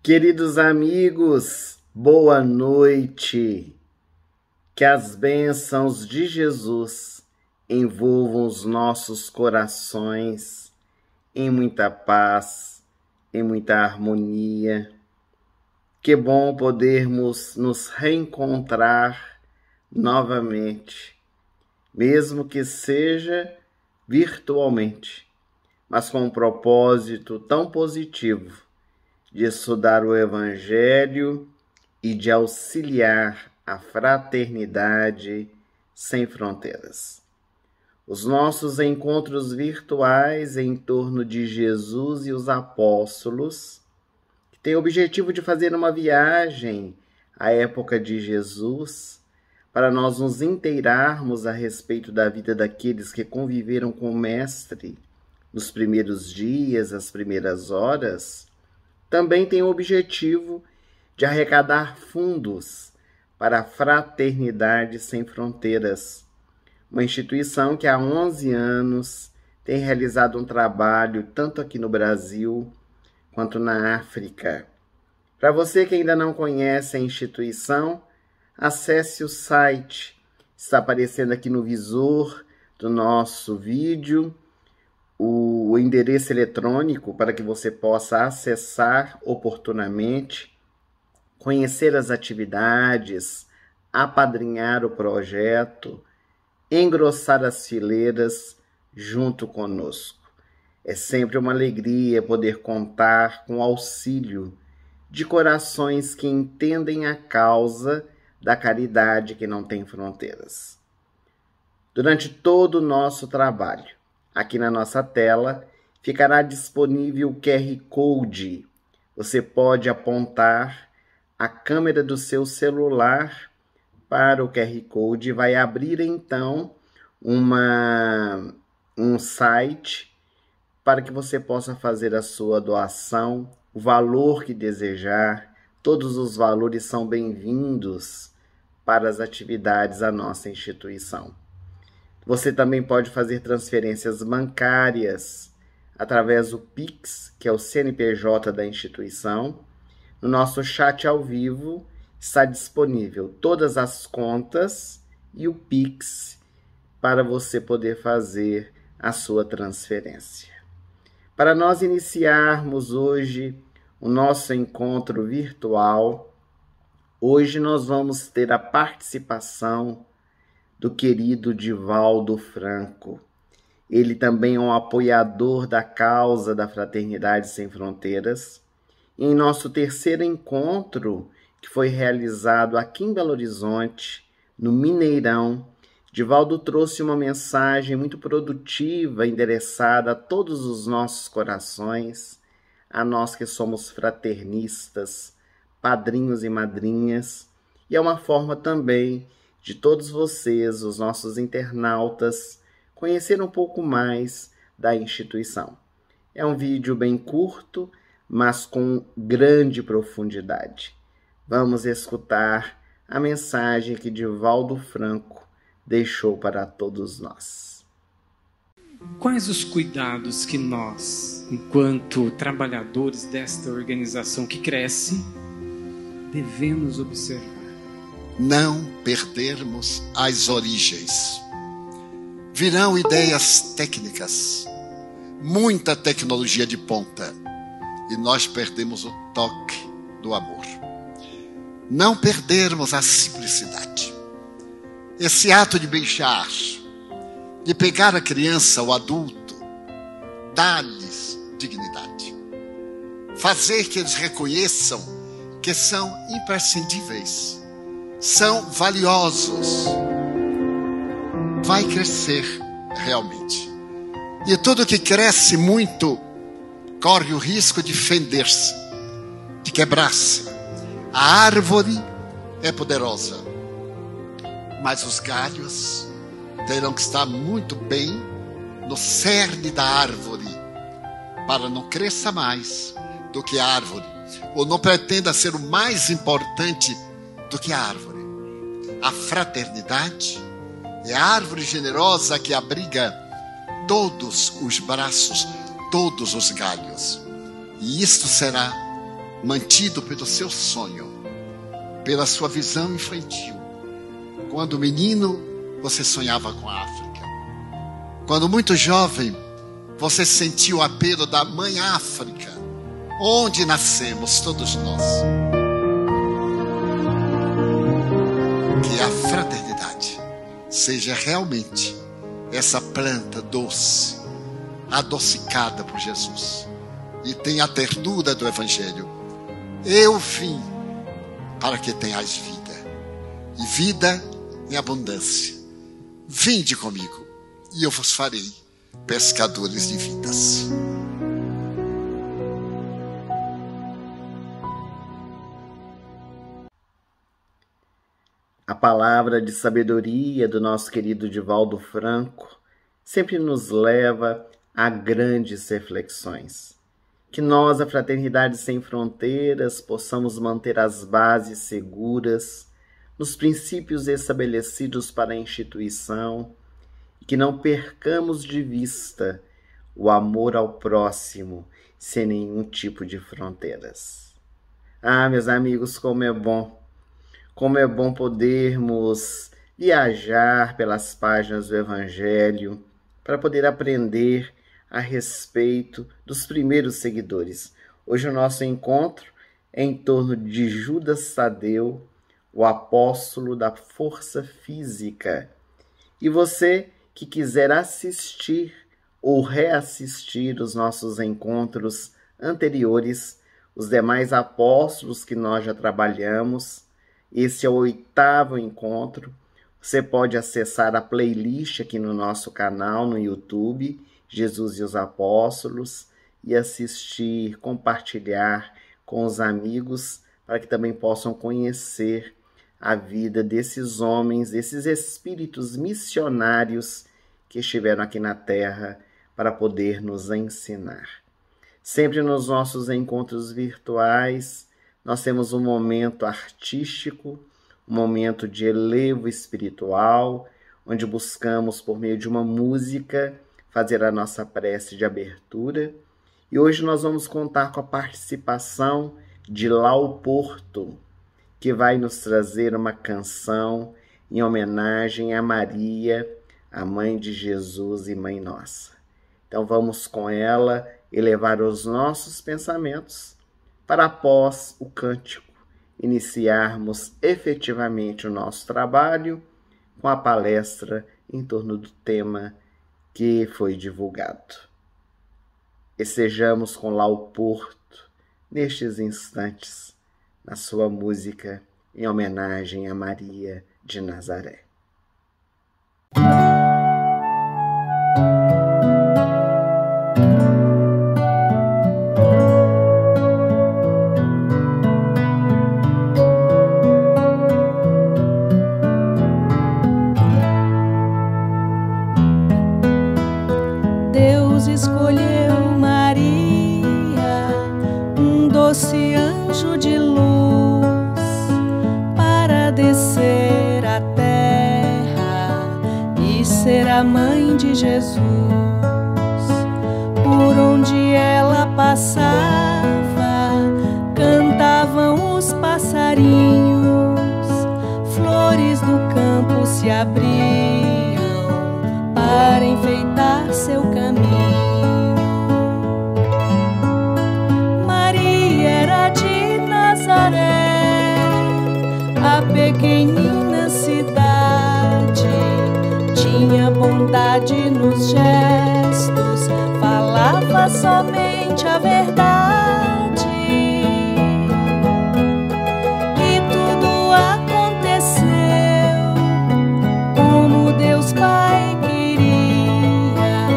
Queridos amigos, boa noite. Que as bênçãos de Jesus envolvam os nossos corações em muita paz, em muita harmonia. Que bom podermos nos reencontrar novamente, mesmo que seja virtualmente, mas com um propósito tão positivo de estudar o Evangelho e de auxiliar a fraternidade sem fronteiras. Os nossos encontros virtuais em torno de Jesus e os apóstolos, que têm o objetivo de fazer uma viagem à época de Jesus, para nós nos inteirarmos a respeito da vida daqueles que conviveram com o Mestre nos primeiros dias, as primeiras horas, também tem o objetivo de arrecadar fundos para a Fraternidade Sem Fronteiras, uma instituição que há 11 anos tem realizado um trabalho tanto aqui no Brasil quanto na África. Para você que ainda não conhece a instituição, acesse o site, está aparecendo aqui no visor do nosso vídeo, o endereço eletrônico para que você possa acessar oportunamente, conhecer as atividades, apadrinhar o projeto, engrossar as fileiras junto conosco. É sempre uma alegria poder contar com o auxílio de corações que entendem a causa da caridade que não tem fronteiras. Durante todo o nosso trabalho, aqui na nossa tela, ficará disponível o QR Code. Você pode apontar a câmera do seu celular para o QR Code e vai abrir então um site para que você possa fazer a sua doação, o valor que desejar. Todos os valores são bem-vindos para as atividades da nossa instituição. Você também pode fazer transferências bancárias através do Pix, que é o CNPJ da instituição. No nosso chat ao vivo está disponível todas as contas e o Pix para você poder fazer a sua transferência. Para nós iniciarmos hoje o nosso encontro virtual, hoje nós vamos ter a participação do querido Divaldo Franco. Ele também é um apoiador da causa da Fraternidade Sem Fronteiras. Em nosso terceiro encontro, que foi realizado aqui em Belo Horizonte, no Mineirão, Divaldo trouxe uma mensagem muito produtiva, endereçada a todos os nossos corações, a nós que somos fraternistas, padrinhos e madrinhas, e é uma forma também de todos vocês, os nossos internautas, conhecer um pouco mais da instituição. É um vídeo bem curto, mas com grande profundidade. Vamos escutar a mensagem que Divaldo Franco deixou para todos nós. Quais os cuidados que nós, enquanto trabalhadores desta organização que cresce, devemos observar? Não perdermos as origens. Virão ideias técnicas, muita tecnologia de ponta, e nós perdemos o toque do amor. Não perdermos a simplicidade. Esse ato de beijar, de pegar a criança, o adulto, dar-lhes dignidade. Fazer que eles reconheçam que são imprescindíveis, são valiosos. Vai crescer realmente. E tudo que cresce muito corre o risco de fender-se, de quebrar-se. A árvore é poderosa, mas os galhos terão que estar muito bem no cerne da árvore, para não cresça mais do que a árvore, ou não pretenda ser o mais importante do que a árvore. A fraternidade é a árvore generosa que abriga todos os braços, todos os galhos. E isto será mantido pelo seu sonho, pela sua visão infantil. Quando menino, você sonhava com a África. Quando muito jovem, você sentiu o apelo da mãe África, onde nascemos todos nós. Que a fraternidade seja realmente essa planta doce, adocicada por Jesus, e tenha a ternura do Evangelho. Eu vim para que tenhais vida, e vida em abundância. Vinde comigo, e eu vos farei pescadores de vidas. A palavra de sabedoria do nosso querido Divaldo Franco sempre nos leva a grandes reflexões. Que nós, a Fraternidade Sem Fronteiras, possamos manter as bases seguras nos princípios estabelecidos para a instituição e que não percamos de vista o amor ao próximo sem nenhum tipo de fronteiras. Ah, meus amigos, como é bom! Como é bom podermos viajar pelas páginas do Evangelho para poder aprender a respeito dos primeiros seguidores. Hoje o nosso encontro é em torno de Judas Tadeu, o apóstolo da força física. E você que quiser assistir ou reassistir os nossos encontros anteriores, os demais apóstolos que nós já trabalhamos, esse é o 8º encontro. Você pode acessar a playlist aqui no nosso canal no YouTube, Jesus e os Apóstolos, e assistir, compartilhar com os amigos, para que também possam conhecer a vida desses homens, desses espíritos missionários que estiveram aqui na Terra para poder nos ensinar. Sempre nos nossos encontros virtuais, nós temos um momento artístico, um momento de elevo espiritual, onde buscamos, por meio de uma música, fazer a nossa prece de abertura. E hoje nós vamos contar com a participação de Lau Porto, que vai nos trazer uma canção em homenagem a Maria, a mãe de Jesus e mãe nossa. Então vamos com ela elevar os nossos pensamentos para, após o cântico, iniciarmos efetivamente o nosso trabalho com a palestra em torno do tema que foi divulgado. Estejamos com Lau Porto nestes instantes, na sua música em homenagem a Maria de Nazaré. Deus escolheu Maria, um doce anjo de luz, para descer à terra e ser a mãe de Jesus. Por onde ela passava, cantavam os passarinhos, flores do campo se abriam para enfeitar seu caminho. Maria era de Nazaré, a pequenina cidade, tinha bondade nos gestos, falava somente a verdade. E tudo aconteceu como Deus Pai queria.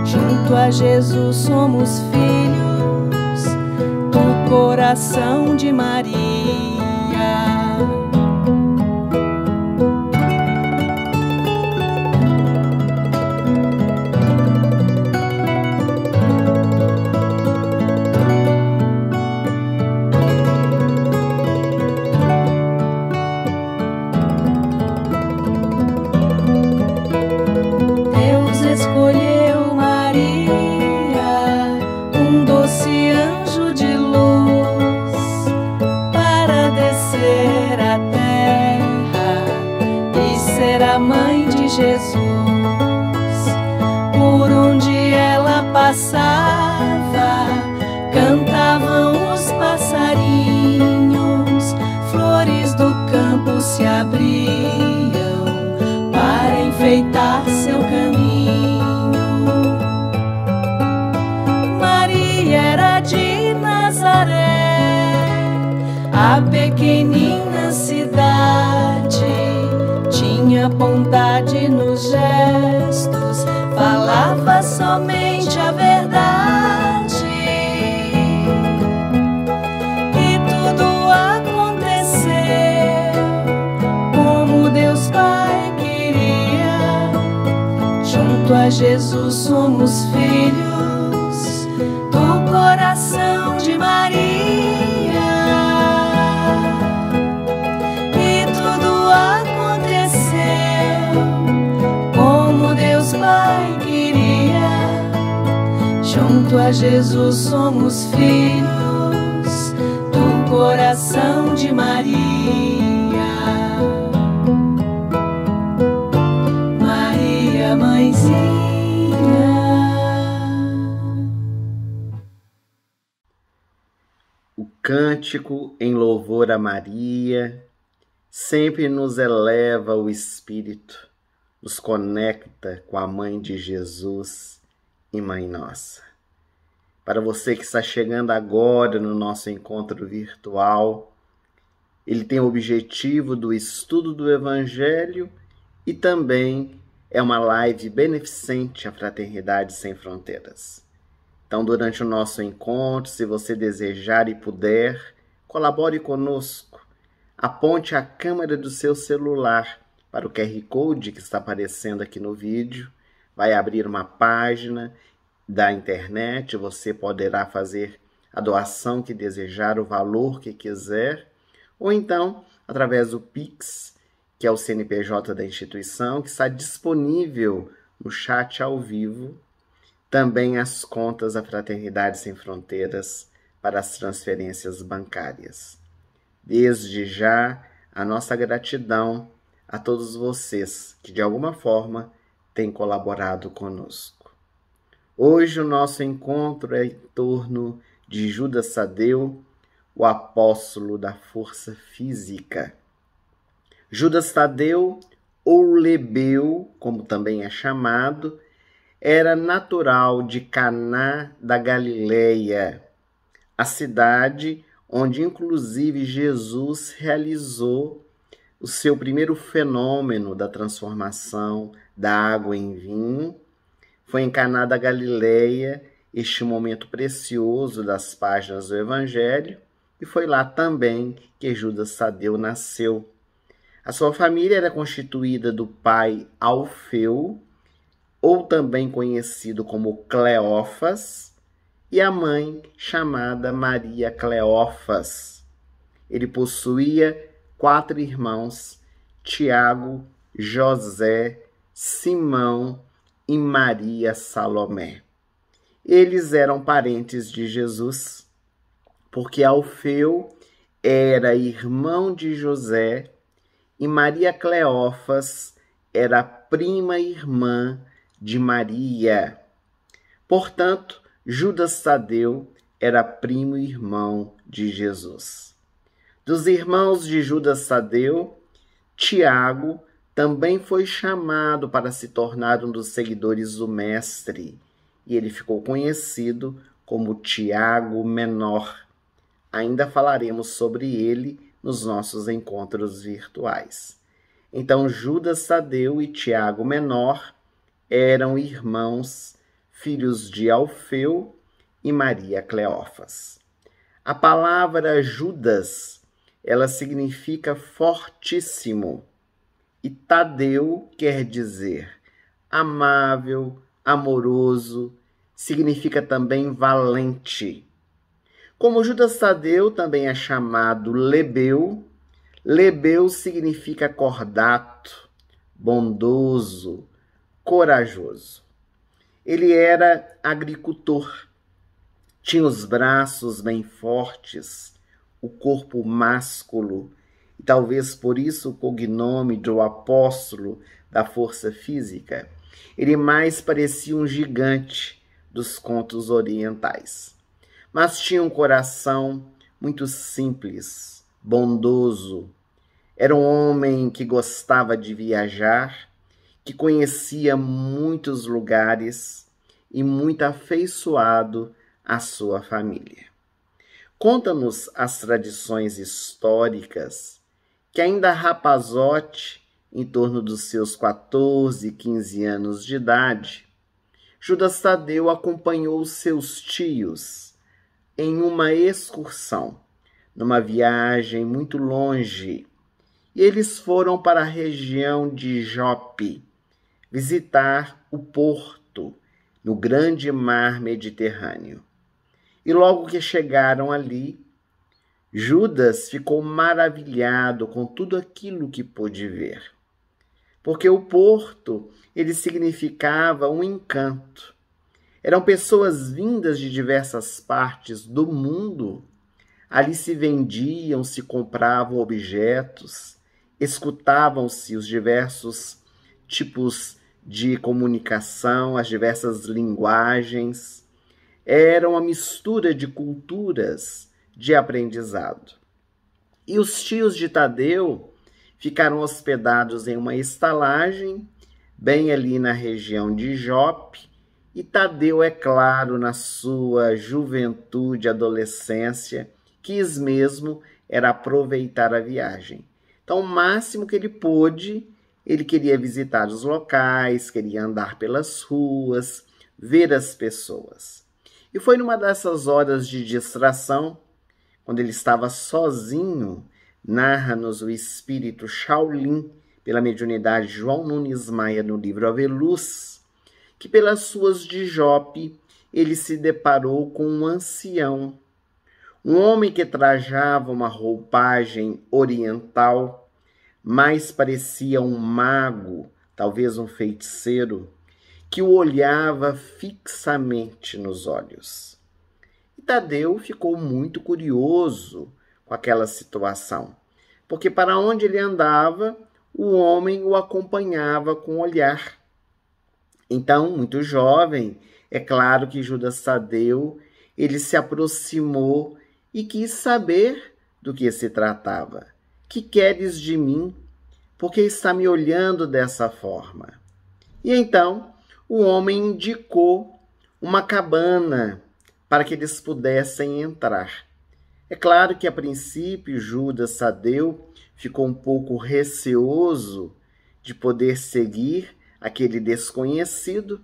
Junto a Jesus somos filhos do coração de Maria. Escolheu Maria, um doce anjo de luz, Jesus. Por onde ela passava, cantavam os passarinhos, flores do campo se abriam para enfeitar seu caminho. Maria era de Nazaré, a pequenina cidade, tinha bondade nos gestos, falava somente a verdade. E tudo aconteceu como Deus Pai queria. Junto a Jesus somos filhos do coração de Maria. E tudo aconteceu como Deus Pai queria. Junto a Jesus somos filhos do coração de Maria. Maria, mãezinha. O cântico em louvor a Maria sempre nos eleva o espírito, nos conecta com a Mãe de Jesus e Mãe Nossa. Para você que está chegando agora no nosso encontro virtual, ele tem o objetivo do estudo do Evangelho e também é uma live beneficente à Fraternidade Sem Fronteiras. Então, durante o nosso encontro, se você desejar e puder, colabore conosco. Aponte a câmera do seu celular para o QR Code que está aparecendo aqui no vídeo. Vai abrir uma página da internet, você poderá fazer a doação que desejar, o valor que quiser, ou então, através do Pix, que é o CNPJ da instituição, que está disponível no chat ao vivo, também as contas da Fraternidade Sem Fronteiras para as transferências bancárias. Desde já, a nossa gratidão a todos vocês que, de alguma forma, têm colaborado conosco. Hoje o nosso encontro é em torno de Judas Tadeu, o apóstolo da força física. Judas Tadeu, ou Lebeu, como também é chamado, era natural de Caná da Galileia, a cidade onde inclusive Jesus realizou o seu primeiro fenômeno da transformação da água em vinho. Foi em Caná da Galileia este momento precioso das páginas do Evangelho, e foi lá também que Judas Tadeu nasceu. A sua família era constituída do pai Alfeu, ou também conhecido como Cleófas, e a mãe chamada Maria Cleófas. Ele possuía 4 irmãos, Tiago, José, Simão e Maria Salomé. Eles eram parentes de Jesus, porque Alfeu era irmão de José e Maria Cleófas era prima irmã de Maria. Portanto, Judas Tadeu era primo irmão de Jesus. Dos irmãos de Judas Tadeu, Tiago também foi chamado para se tornar um dos seguidores do Mestre, e ele ficou conhecido como Tiago Menor. Ainda falaremos sobre ele nos nossos encontros virtuais. Então, Judas Tadeu e Tiago Menor eram irmãos, filhos de Alfeu e Maria Cleófas. A palavra Judas, ela significa fortíssimo, e Tadeu quer dizer amável, amoroso, significa também valente. Como Judas Tadeu também é chamado Lebeu, Lebeu significa cordato, bondoso, corajoso. Ele era agricultor, tinha os braços bem fortes, o corpo másculo, e talvez por isso o cognome do apóstolo da força física. Ele mais parecia um gigante dos contos orientais. Mas tinha um coração muito simples, bondoso. Era um homem que gostava de viajar, que conhecia muitos lugares e muito afeiçoado à sua família. Conta-nos as tradições históricas que ainda rapazote, em torno dos seus 14, 15 anos de idade, Judas Tadeu acompanhou seus tios em uma excursão, numa viagem muito longe, e eles foram para a região de Jope, visitar o porto no grande mar Mediterrâneo. E logo que chegaram ali, Judas ficou maravilhado com tudo aquilo que pôde ver. Porque o porto, ele significava um encanto. Eram pessoas vindas de diversas partes do mundo. Ali se vendiam, se compravam objetos, escutavam-se os diversos tipos de comunicação, as diversas linguagens. Era uma mistura de culturas, de aprendizado. E os tios de Tadeu ficaram hospedados em uma estalagem, bem ali na região de Jope, e Tadeu, é claro, na sua juventude, adolescência, quis mesmo era aproveitar a viagem. Então, o máximo que ele pôde, ele queria visitar os locais, queria andar pelas ruas, ver as pessoas. E foi numa dessas horas de distração, quando ele estava sozinho, narra-nos o espírito Shaolin, pela mediunidade João Nunes Maia, no livro Aveluz, que pelas ruas de Jope ele se deparou com um ancião, um homem que trajava uma roupagem oriental, mais parecia um mago, talvez um feiticeiro, que o olhava fixamente nos olhos. E Tadeu ficou muito curioso com aquela situação, porque para onde ele andava, o homem o acompanhava com o olhar. Então, muito jovem, é claro que Judas Tadeu, ele se aproximou e quis saber do que se tratava. Que queres de mim? Por que está me olhando dessa forma? E então, o homem indicou uma cabana para que eles pudessem entrar. É claro que, a princípio, Judas Tadeu ficou um pouco receoso de poder seguir aquele desconhecido,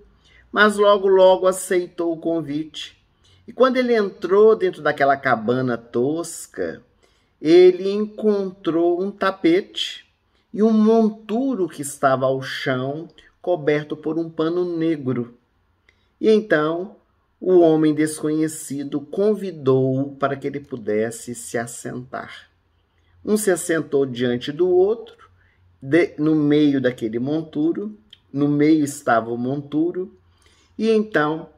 mas logo aceitou o convite. E quando ele entrou dentro daquela cabana tosca, ele encontrou um tapete e um monturo que estava ao chão, coberto por um pano negro. E então o homem desconhecido convidou-o para que ele pudesse se assentar. Um se assentou diante do outro, no meio daquele monturo, no meio estava o monturo, e então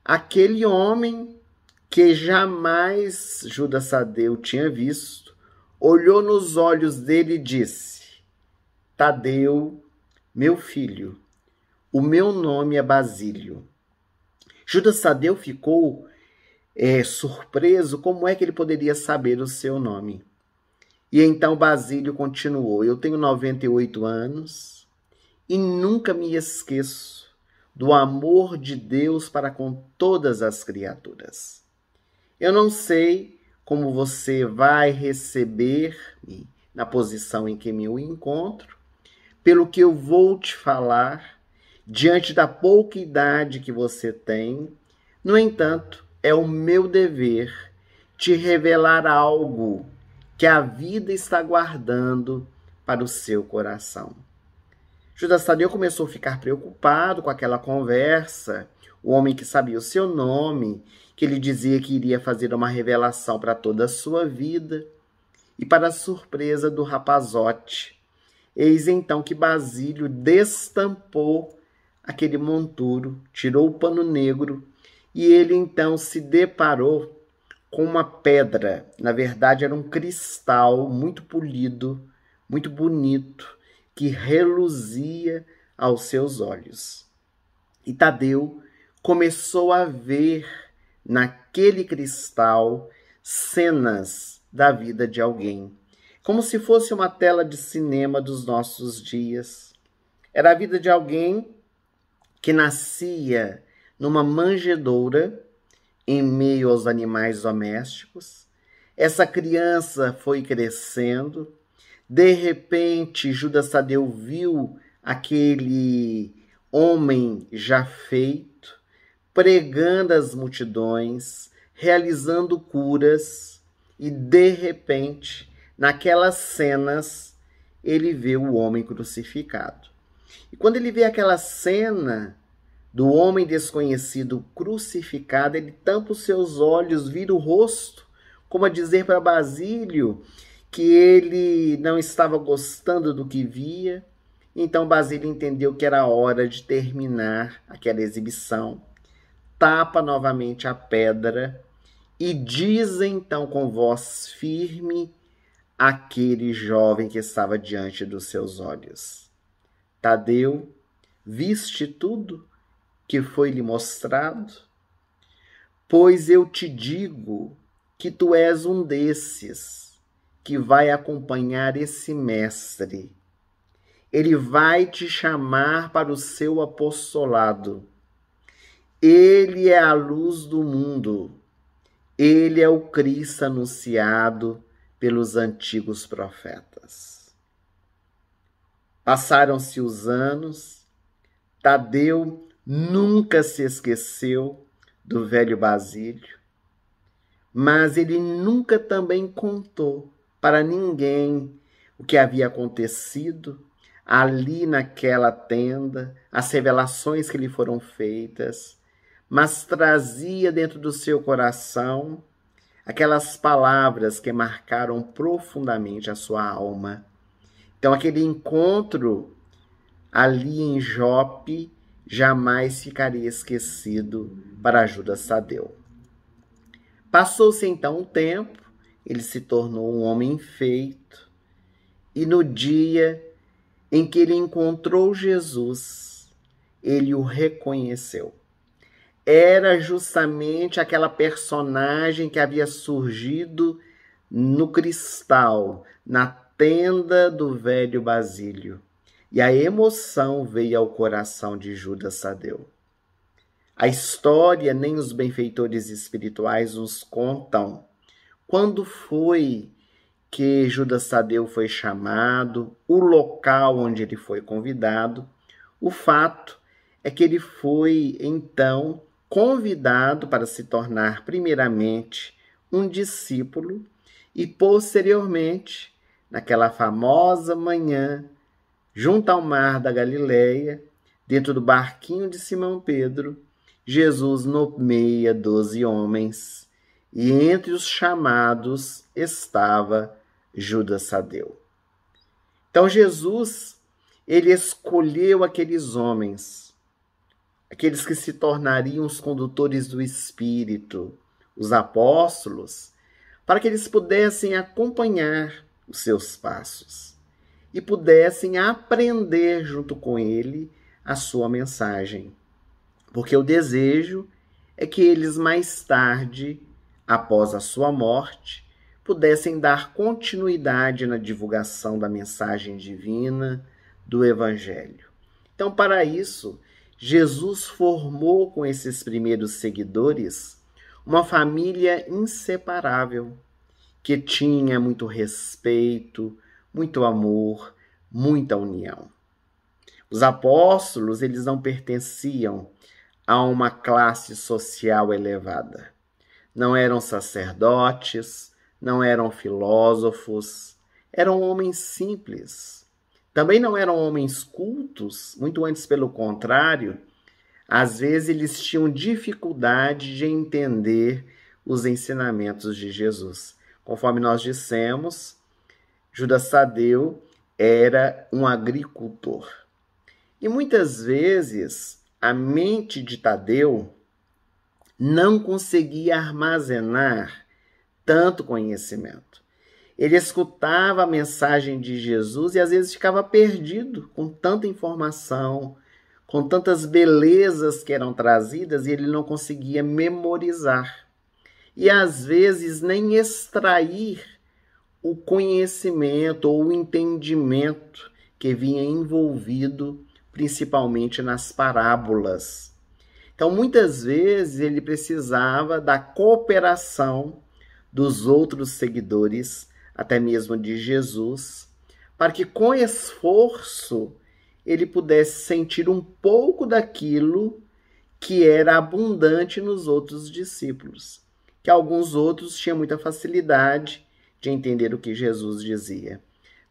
aquele homem que jamais Judas Tadeu tinha visto, olhou nos olhos dele e disse: Tadeu, meu filho, o meu nome é Basílio. Judas Tadeu ficou surpreso, como é que ele poderia saber o seu nome? E então Basílio continuou: eu tenho 98 anos e nunca me esqueço do amor de Deus para com todas as criaturas. Eu não sei como você vai receber-me na posição em que me encontro, pelo que eu vou te falar, diante da pouca idade que você tem. No entanto, é o meu dever te revelar algo que a vida está guardando para o seu coração. Judas Tadeu começou a ficar preocupado com aquela conversa, o homem que sabia o seu nome, que ele dizia que iria fazer uma revelação para toda a sua vida, e para a surpresa do rapazote, eis então que Basílio destampou aquele monturo, tirou o pano negro, e ele então se deparou com uma pedra, na verdade era um cristal muito polido, muito bonito, que reluzia aos seus olhos. E Tadeu começou a ver naquele cristal cenas da vida de alguém, como se fosse uma tela de cinema dos nossos dias. Era a vida de alguém que nascia numa manjedoura em meio aos animais domésticos. Essa criança foi crescendo. De repente, Judas Tadeu viu aquele homem já feito, pregando às multidões, realizando curas, e de repente, naquelas cenas, ele vê o homem crucificado. E quando ele vê aquela cena do homem desconhecido crucificado, ele tampa os seus olhos, vira o rosto, como a dizer para Basílio que ele não estava gostando do que via. Então Basílio entendeu que era hora de terminar aquela exibição, tapa novamente a pedra e diz então com voz firme àquele jovem que estava diante dos seus olhos: Tadeu, viste tudo que foi lhe mostrado? Pois eu te digo que tu és um desses que vai acompanhar esse mestre. Ele vai te chamar para o seu apostolado. Ele é a luz do mundo. Ele é o Cristo anunciado pelos antigos profetas. Passaram-se os anos. Tadeu nunca se esqueceu do velho Basílio, mas ele nunca também contou para ninguém o que havia acontecido ali naquela tenda, as revelações que lhe foram feitas, mas trazia dentro do seu coração aquelas palavras que marcaram profundamente a sua alma. Então, aquele encontro ali em Jope jamais ficaria esquecido para Judas Tadeu. Passou-se então um tempo, ele se tornou um homem feito, e no dia em que ele encontrou Jesus, ele o reconheceu. Era justamente aquela personagem que havia surgido no cristal, na tenda do velho Basílio. E a emoção veio ao coração de Judas Tadeu. A história, nem os benfeitores espirituais nos contam quando foi que Judas Tadeu foi chamado, o local onde ele foi convidado. O fato é que ele foi, então, convidado para se tornar, primeiramente, um discípulo e, posteriormente, naquela famosa manhã, junto ao mar da Galileia, dentro do barquinho de Simão Pedro, Jesus nomeia 12 homens, e entre os chamados estava Judas Tadeu. Então Jesus, ele escolheu aqueles homens, aqueles que se tornariam os condutores do Espírito, os apóstolos, para que eles pudessem acompanhar os seus passos e pudessem aprender junto com ele a sua mensagem. Porque o desejo é que eles mais tarde, após a sua morte, pudessem dar continuidade na divulgação da mensagem divina do Evangelho. Então, para isso, Jesus formou com esses primeiros seguidores uma família inseparável, que tinha muito respeito, muito amor, muita união. Os apóstolos, eles não pertenciam a uma classe social elevada. Não eram sacerdotes, não eram filósofos, eram homens simples. Também não eram homens cultos, muito antes pelo contrário. Às vezes eles tinham dificuldade de entender os ensinamentos de Jesus. Conforme nós dissemos, Judas Tadeu era um agricultor. E muitas vezes a mente de Tadeu não conseguia armazenar tanto conhecimento. Ele escutava a mensagem de Jesus e às vezes ficava perdido com tanta informação, com tantas belezas que eram trazidas e ele não conseguia memorizar. E às vezes nem extrair o conhecimento ou o entendimento que vinha envolvido principalmente nas parábolas. Então, muitas vezes ele precisava da cooperação dos outros seguidores, até mesmo de Jesus, para que com esforço ele pudesse sentir um pouco daquilo que era abundante nos outros discípulos, que alguns outros tinham muita facilidade de entender o que Jesus dizia,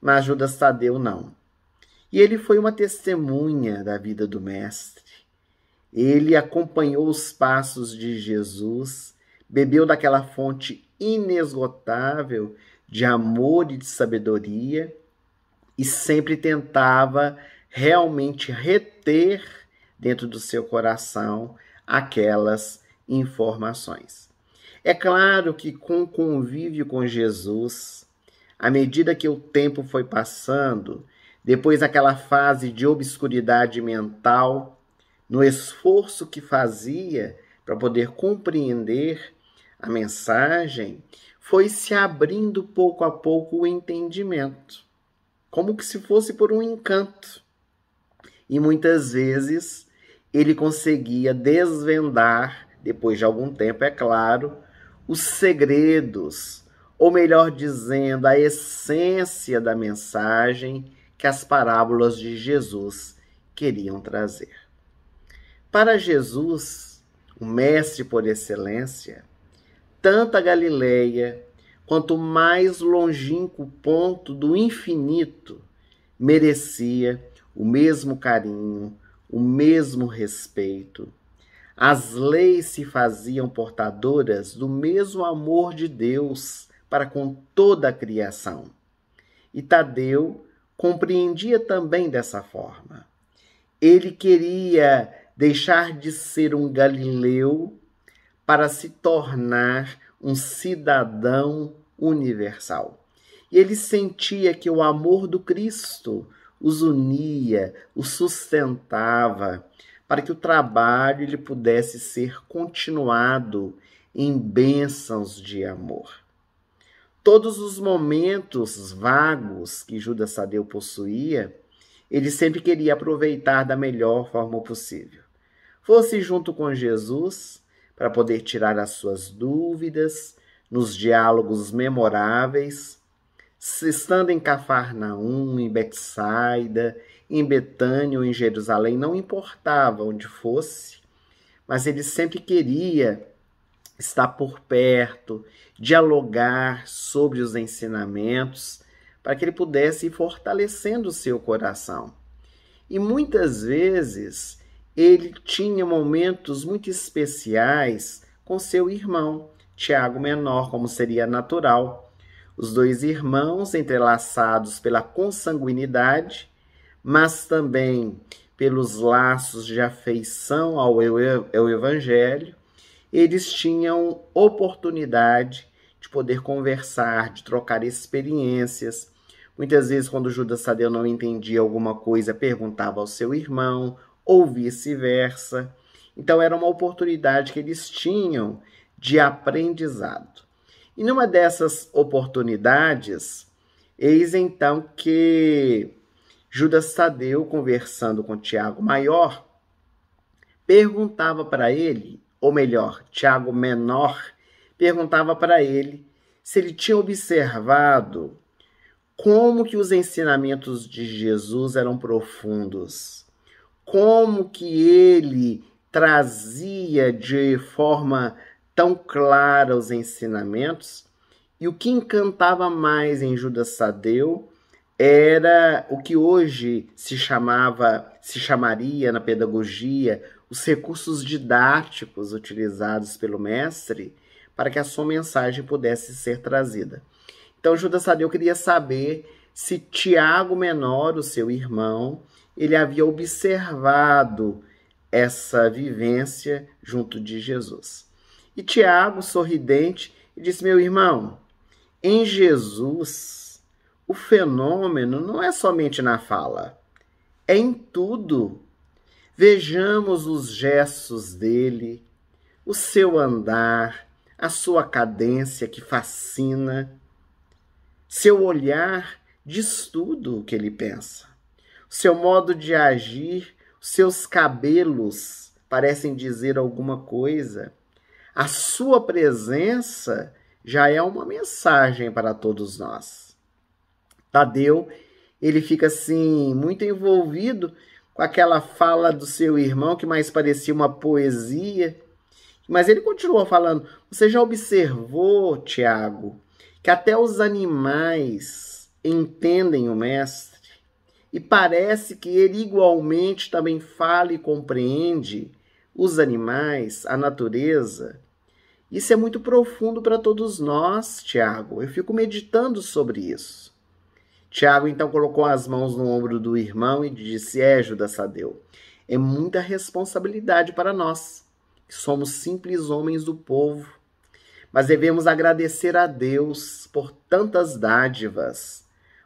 mas Judas Tadeu não. E ele foi uma testemunha da vida do Mestre. Ele acompanhou os passos de Jesus, bebeu daquela fonte inesgotável de amor e de sabedoria e sempre tentava realmente reter dentro do seu coração aquelas informações. É claro que com o convívio com Jesus, à medida que o tempo foi passando, depois daquela fase de obscuridade mental, no esforço que fazia para poder compreender a mensagem, foi se abrindo pouco a pouco o entendimento, como que se fosse por um encanto. E muitas vezes ele conseguia desvendar, depois de algum tempo, é claro, os segredos, ou melhor dizendo, a essência da mensagem que as parábolas de Jesus queriam trazer. Para Jesus, o mestre por excelência, tanto a Galileia quanto o mais longínquo ponto do infinito merecia o mesmo carinho, o mesmo respeito. As leis se faziam portadoras do mesmo amor de Deus para com toda a criação. E Tadeu compreendia também dessa forma. Ele queria deixar de ser um galileu para se tornar um cidadão universal. E ele sentia que o amor do Cristo os unia, os sustentava, para que o trabalho ele pudesse ser continuado em bênçãos de amor. Todos os momentos vagos que Judas Tadeu possuía, ele sempre queria aproveitar da melhor forma possível. Fosse junto com Jesus, para poder tirar as suas dúvidas, nos diálogos memoráveis, estando em Cafarnaum, em Betsaida, em Betânia ou em Jerusalém, não importava onde fosse, mas ele sempre queria estar por perto, dialogar sobre os ensinamentos, para que ele pudesse ir fortalecendo o seu coração. E muitas vezes ele tinha momentos muito especiais com seu irmão, Tiago Menor, como seria natural. Os dois irmãos entrelaçados pela consanguinidade, mas também pelos laços de afeição ao Evangelho, eles tinham oportunidade de poder conversar, de trocar experiências. Muitas vezes, quando Judas Tadeu não entendia alguma coisa, perguntava ao seu irmão, ou vice-versa. Então, era uma oportunidade que eles tinham de aprendizado. E numa dessas oportunidades, eis então que Judas Tadeu, conversando com Tiago Maior, perguntava para ele, ou melhor, Tiago Menor, perguntava para ele se ele tinha observado como que os ensinamentos de Jesus eram profundos, como que ele trazia de forma tão clara os ensinamentos, e o que encantava mais em Judas Tadeu era o que hoje se chamaria na pedagogia os recursos didáticos utilizados pelo mestre para que a sua mensagem pudesse ser trazida. Então Judas Tadeu queria saber se Tiago Menor, o seu irmão, ele havia observado essa vivência junto de Jesus. E Tiago, sorridente, disse: meu irmão, Em Jesus, o fenômeno não é somente na fala, é em tudo. Vejamos os gestos dele, o seu andar, a sua cadência que fascina. Seu olhar diz tudo o que ele pensa. O seu modo de agir, os seus cabelos parecem dizer alguma coisa. A sua presença já é uma mensagem para todos nós. Tadeu, ele fica assim muito envolvido com aquela fala do seu irmão que mais parecia uma poesia. Mas ele continua falando: você já observou, Tiago, que até os animais entendem o mestre? E parece que ele igualmente também fala e compreende os animais, a natureza. Isso é muito profundo para todos nós, Tiago. Eu fico meditando sobre isso. Tiago então colocou as mãos no ombro do irmão e disse: Judas Tadeu, é muita responsabilidade para nós, que somos simples homens do povo, mas devemos agradecer a Deus por tantas dádivas,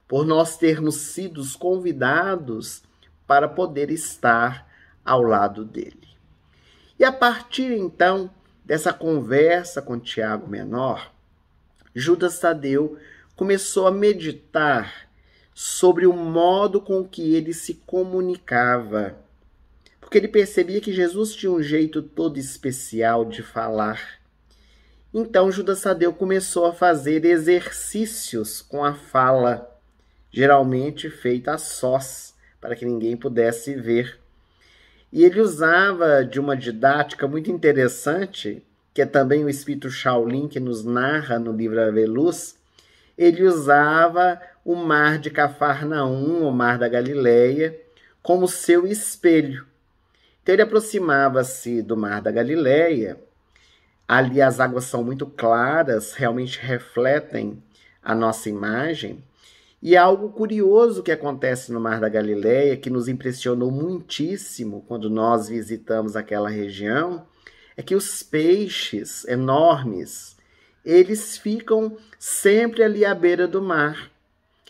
por nós termos sido convidados para poder estar ao lado dele. E a partir então dessa conversa com Tiago Menor, Judas Tadeu começou a meditar sobre o modo com que ele se comunicava, porque ele percebia que Jesus tinha um jeito todo especial de falar. Então Judas Tadeu começou a fazer exercícios com a fala, geralmente feita a sós, para que ninguém pudesse ver. E ele usava de uma didática muito interessante, que é também o espírito Shaolin que nos narra no livro Ave Luz. Ele usava o mar de Cafarnaum, o mar da Galileia, como seu espelho. Então ele aproximava-se do mar da Galileia. Ali as águas são muito claras, realmente refletem a nossa imagem. E algo curioso que acontece no mar da Galileia, que nos impressionou muitíssimo quando nós visitamos aquela região, é que os peixes enormes, eles ficam sempre ali à beira do mar.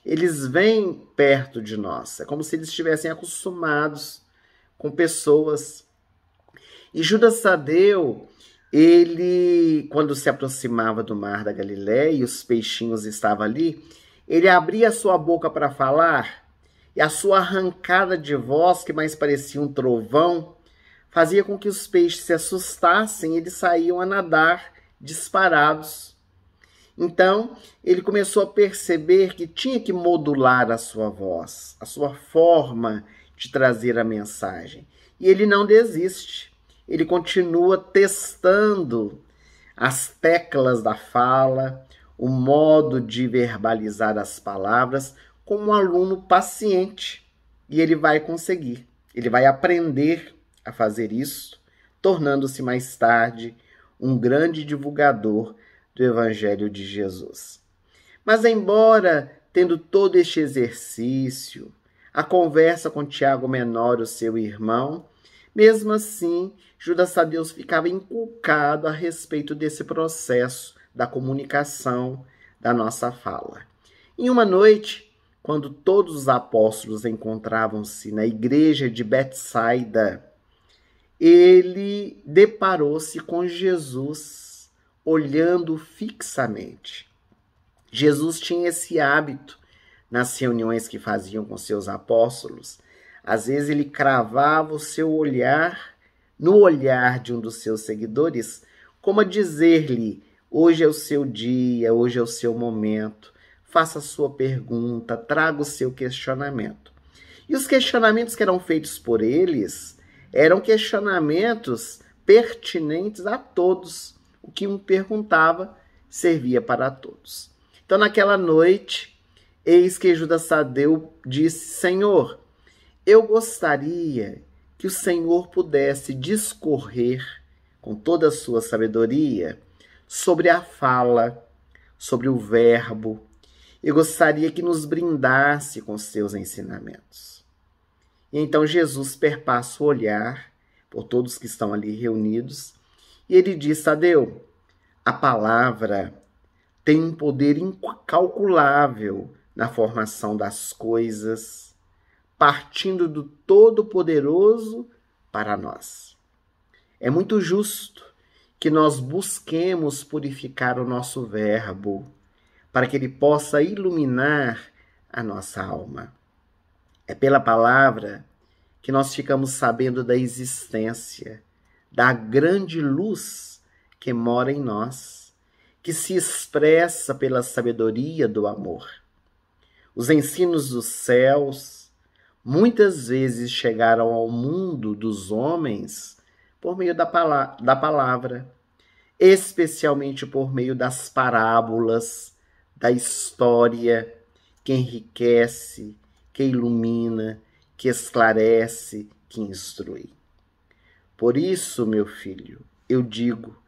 Eles vêm perto de nós. É como se eles estivessem acostumados com pessoas. E Judas Tadeu, ele, quando se aproximava do mar da Galileia e os peixinhos estavam ali, ele abria a sua boca para falar e a sua arrancada de voz, que mais parecia um trovão, fazia com que os peixes se assustassem e eles saíam a nadar disparados. Então, ele começou a perceber que tinha que modular a sua voz, a sua forma de trazer a mensagem. E ele não desiste. Ele continua testando as teclas da fala, o modo de verbalizar as palavras, como um aluno paciente. E ele vai conseguir. Ele vai aprender a fazer isso, tornando-se mais tarde um grande divulgador do Evangelho de Jesus. Mas embora tendo todo este exercício, a conversa com Tiago Menor, o seu irmão, mesmo assim, Judas Tadeu ficava inculcado a respeito desse processo da comunicação da nossa fala. Em uma noite, quando todos os apóstolos encontravam-se na igreja de Betsaida, ele deparou-se com Jesus, olhando fixamente. Jesus tinha esse hábito nas reuniões que faziam com seus apóstolos. Às vezes ele cravava o seu olhar no olhar de um dos seus seguidores, como a dizer-lhe: hoje é o seu dia, hoje é o seu momento, faça a sua pergunta, traga o seu questionamento. E os questionamentos que eram feitos por eles eram questionamentos pertinentes a todos. O que um perguntava servia para todos. Então, naquela noite, eis que Judas Tadeu disse: Senhor, eu gostaria que o Senhor pudesse discorrer com toda a sua sabedoria sobre a fala, sobre o verbo. Eu gostaria que nos brindasse com seus ensinamentos. E então Jesus perpassa o olhar por todos que estão ali reunidos, e ele diz: Tadeu, a palavra tem um poder incalculável na formação das coisas, partindo do Todo-Poderoso para nós. É muito justo que nós busquemos purificar o nosso verbo, para que ele possa iluminar a nossa alma. É pela palavra que nós ficamos sabendo da existência, da grande luz que mora em nós, que se expressa pela sabedoria do amor. Os ensinos dos céus muitas vezes chegaram ao mundo dos homens por meio da palavra, especialmente por meio das parábolas, da história que enriquece, que ilumina, que esclarece, que instrui. Por isso, meu filho, eu digo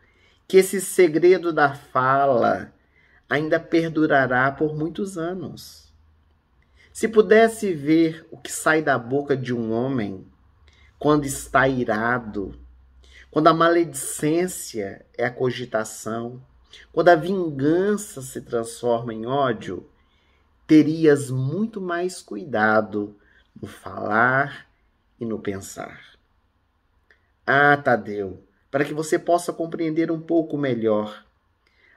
que esse segredo da fala ainda perdurará por muitos anos. Se pudesse ver o que sai da boca de um homem quando está irado, quando a maledicência é a cogitação, quando a vingança se transforma em ódio, terias muito mais cuidado no falar e no pensar. Ah, Tadeu, para que você possa compreender um pouco melhor,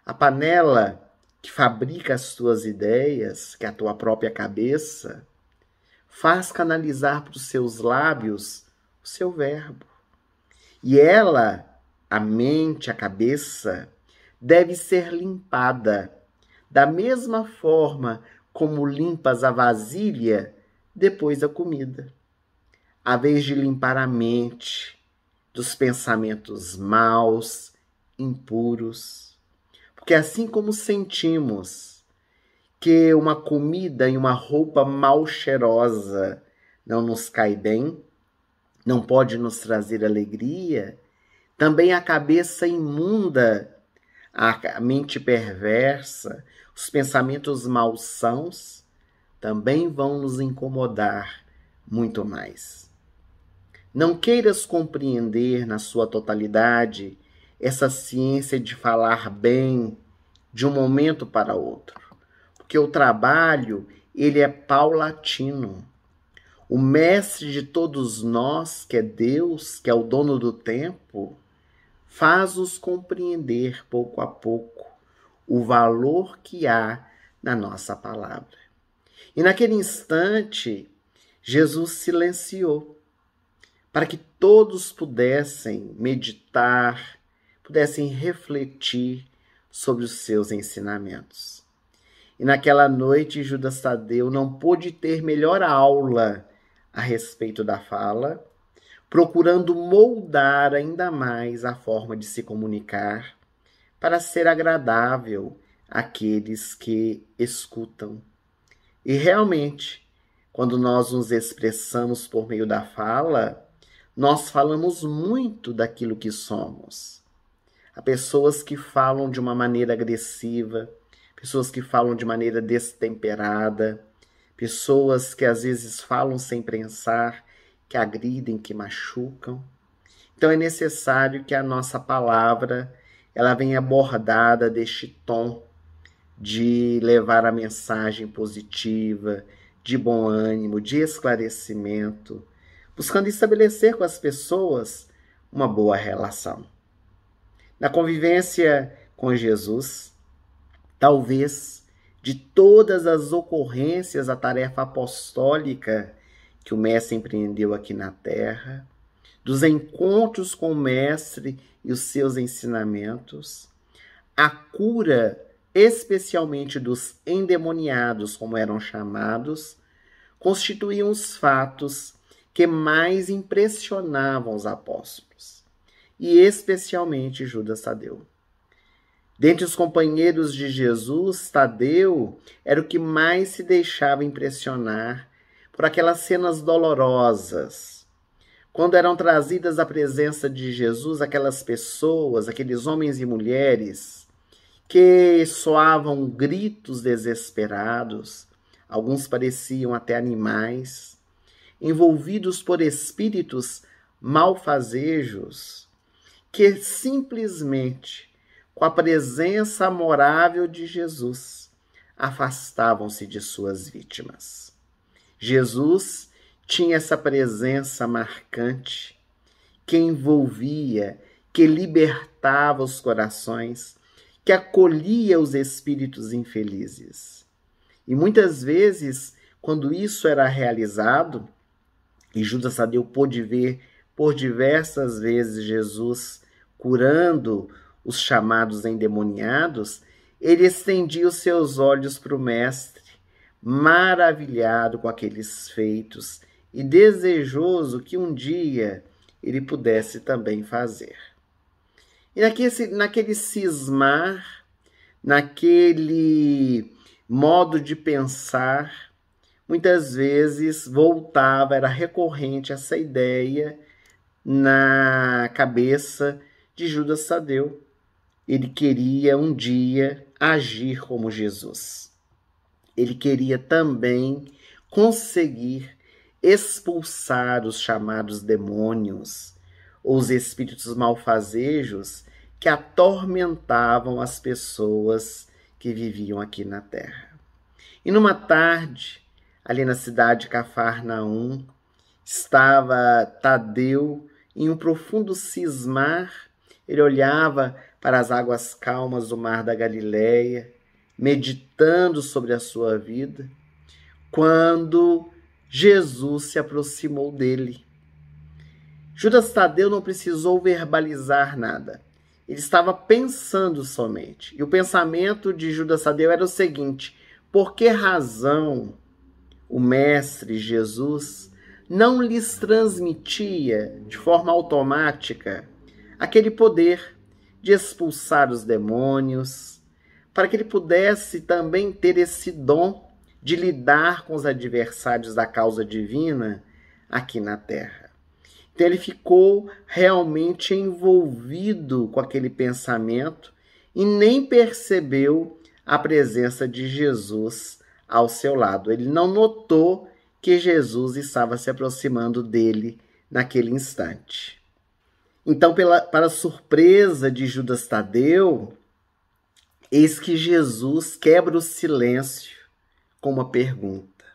a panela que fabrica as tuas ideias, que é a tua própria cabeça, faz canalizar para os seus lábios o seu verbo. E ela, a mente, a cabeça, deve ser limpada, da mesma forma como limpas a vasilha depois da comida. A vez de limpar a mente dos pensamentos maus, impuros. Porque assim como sentimos que uma comida e uma roupa mal cheirosa não nos cai bem, não pode nos trazer alegria, também a cabeça imunda, a mente perversa, os pensamentos malsãos, também vão nos incomodar muito mais. Não queiras compreender na sua totalidade essa ciência de falar bem de um momento para outro, porque o trabalho, ele é paulatino. O mestre de todos nós, que é Deus, que é o dono do tempo, faz-nos compreender pouco a pouco o valor que há na nossa palavra. E naquele instante, Jesus silenciou para que todos pudessem meditar, pudessem refletir sobre os seus ensinamentos. E naquela noite, Judas Tadeu não pôde ter melhor aula a respeito da fala, procurando moldar ainda mais a forma de se comunicar para ser agradável àqueles que escutam. E realmente, quando nós nos expressamos por meio da fala, nós falamos muito daquilo que somos. Há pessoas que falam de uma maneira agressiva, pessoas que falam de maneira destemperada, pessoas que às vezes falam sem pensar, que agridem, que machucam. Então é necessário que a nossa palavra ela venha bordada deste tom de levar a mensagem positiva, de bom ânimo, de esclarecimento, buscando estabelecer com as pessoas uma boa relação. Na convivência com Jesus, talvez de todas as ocorrências, a tarefa apostólica que o Mestre empreendeu aqui na Terra, dos encontros com o Mestre e os seus ensinamentos, a cura, especialmente dos endemoniados, como eram chamados, constituíam os fatos que mais impressionavam os apóstolos, e especialmente Judas Tadeu. Dentre os companheiros de Jesus, Tadeu era o que mais se deixava impressionar por aquelas cenas dolorosas, quando eram trazidas à presença de Jesus aquelas pessoas, aqueles homens e mulheres que soavam gritos desesperados, alguns pareciam até animais, envolvidos por espíritos malfazejos, que simplesmente, com a presença amorável de Jesus, afastavam-se de suas vítimas. Jesus tinha essa presença marcante que envolvia, que libertava os corações, que acolhia os espíritos infelizes. E muitas vezes, quando isso era realizado, e Judas Tadeu pôde ver por diversas vezes Jesus curando os chamados endemoniados, ele estendia os seus olhos para o mestre, maravilhado com aqueles feitos e desejoso que um dia ele pudesse também fazer. E naquele cismar, naquele modo de pensar, muitas vezes voltava, era recorrente essa ideia na cabeça de Judas Tadeu. Ele queria um dia agir como Jesus. Ele queria também conseguir expulsar os chamados demônios, ou os espíritos malfazejos que atormentavam as pessoas que viviam aqui na terra. E numa tarde, ali na cidade de Cafarnaum, estava Tadeu em um profundo cismar. Ele olhava para as águas calmas do mar da Galileia, meditando sobre a sua vida, quando Jesus se aproximou dele. Judas Tadeu não precisou verbalizar nada. Ele estava pensando somente. E o pensamento de Judas Tadeu era o seguinte: por que razão o Mestre Jesus não lhes transmitia de forma automática aquele poder de expulsar os demônios, para que ele pudesse também ter esse dom de lidar com os adversários da causa divina aqui na Terra. Então ele ficou realmente envolvido com aquele pensamento e nem percebeu a presença de Jesus ao seu lado. Ele não notou que Jesus estava se aproximando dele naquele instante. Então, para surpresa de Judas Tadeu, eis que Jesus quebra o silêncio com uma pergunta.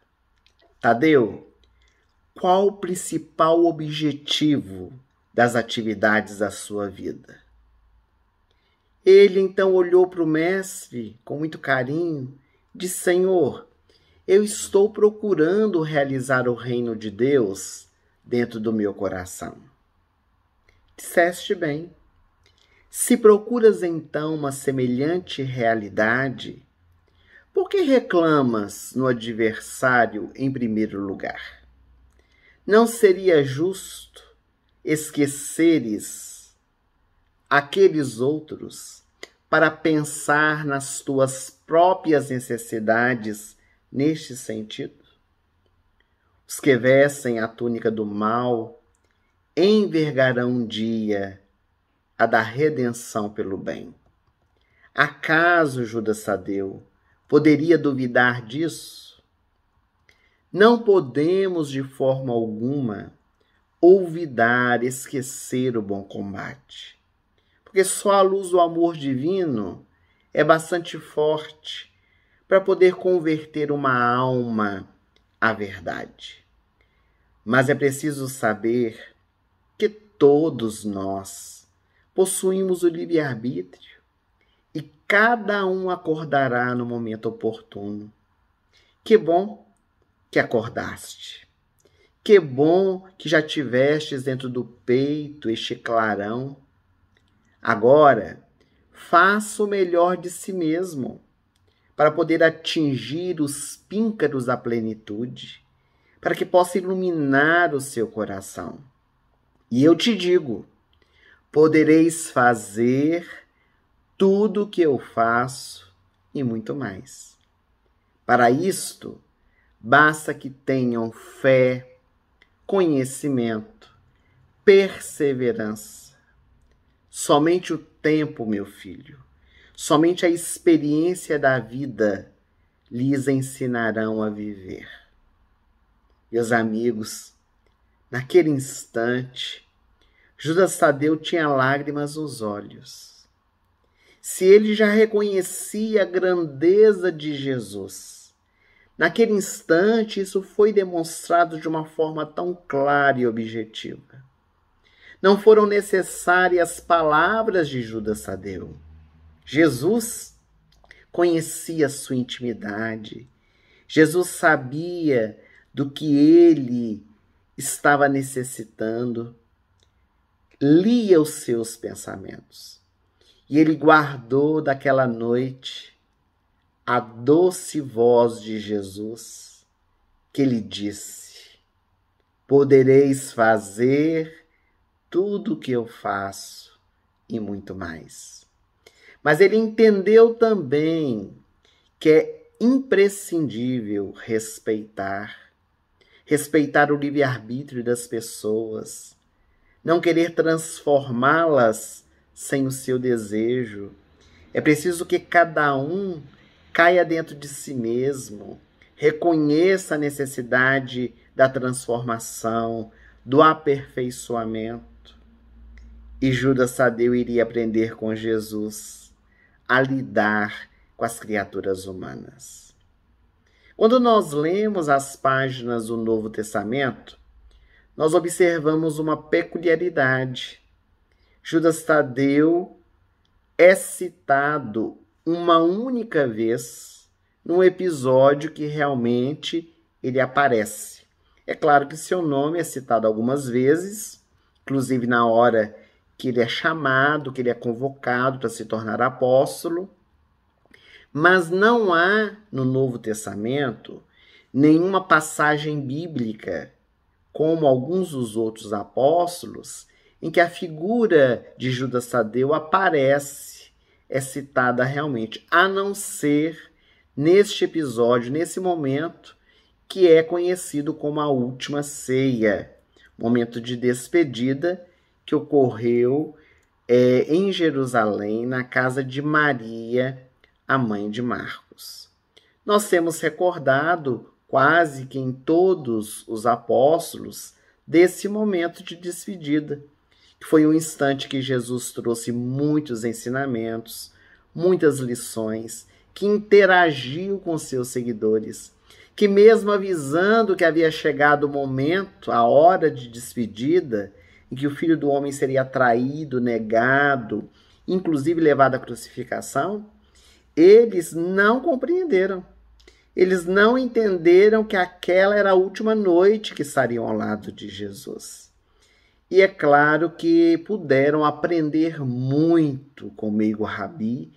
Tadeu, qual o principal objetivo das atividades da sua vida? Ele então olhou para o mestre com muito carinho, disse: Senhor, eu estou procurando realizar o reino de Deus dentro do meu coração. Disseste bem. Se procuras então uma semelhante realidade, por que reclamas no adversário em primeiro lugar? Não seria justo esqueceres aqueles outros para pensar nas tuas próprias necessidades neste sentido? Os que vestem a túnica do mal envergarão um dia a da redenção pelo bem. Acaso Judas Tadeu poderia duvidar disso? Não podemos de forma alguma olvidar, esquecer o bom combate, porque só a luz do amor divino é bastante forte para poder converter uma alma à verdade. Mas é preciso saber que todos nós possuímos o livre-arbítrio e cada um acordará no momento oportuno. Que bom que acordaste. Que bom que já tivestes dentro do peito este clarão. Agora, faça o melhor de si mesmo para poder atingir os píncaros da plenitude, para que possa iluminar o seu coração. E eu te digo, podereis fazer tudo o que eu faço e muito mais. Para isto, basta que tenham fé, conhecimento, perseverança. Somente o tempo, meu filho, somente a experiência da vida lhes ensinarão a viver. Meus amigos, naquele instante, Judas Tadeu tinha lágrimas nos olhos. se ele já reconhecia a grandeza de Jesus. Naquele instante, isso foi demonstrado de uma forma tão clara e objetiva. Não foram necessárias palavras de Judas Tadeu. Jesus conhecia sua intimidade. Jesus sabia do que ele estava necessitando. Lia os seus pensamentos. E ele guardou daquela noite a doce voz de Jesus, que lhe disse: podereis fazer tudo o que eu faço e muito mais. Mas ele entendeu também que é imprescindível respeitar o livre-arbítrio das pessoas, não querer transformá-las sem o seu desejo. É preciso que cada um caia dentro de si mesmo, reconheça a necessidade da transformação, do aperfeiçoamento. E Judas Tadeu iria aprender com Jesus a lidar com as criaturas humanas. Quando nós lemos as páginas do Novo Testamento, nós observamos uma peculiaridade. Judas Tadeu é citado uma única vez num episódio que realmente ele aparece. É claro que seu nome é citado algumas vezes, inclusive na hora que ele é chamado, que ele é convocado para se tornar apóstolo, mas não há no Novo Testamento nenhuma passagem bíblica, como alguns dos outros apóstolos, em que a figura de Judas Tadeu aparece, é citada realmente, a não ser neste episódio, nesse momento, que é conhecido como a última ceia, momento de despedida que ocorreu em Jerusalém, na casa de Maria, a mãe de Marcos. Nós temos recordado, quase que em todos os apóstolos, desse momento de despedida, que foi um instante que Jesus trouxe muitos ensinamentos, muitas lições, que interagiu com seus seguidores, que mesmo avisando que havia chegado o momento, a hora de despedida, em que o Filho do Homem seria traído, negado, inclusive levado à crucificação, eles não compreenderam. Eles não entenderam que aquela era a última noite que estariam ao lado de Jesus. E é claro que puderam aprender muito com Meigo Rabi,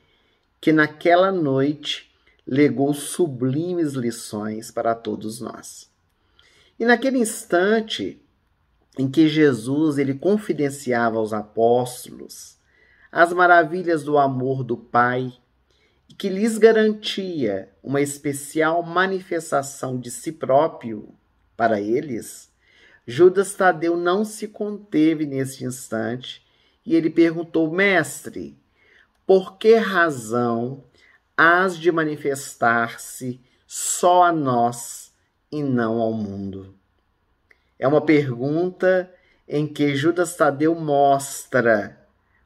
que naquela noite legou sublimes lições para todos nós. E naquele instante em que Jesus ele confidenciava aos apóstolos as maravilhas do amor do Pai, e que lhes garantia uma especial manifestação de si próprio para eles, Judas Tadeu não se conteve nesse instante e ele perguntou: mestre, por que razão hás de manifestar-se só a nós e não ao mundo? É uma pergunta em que Judas Tadeu mostra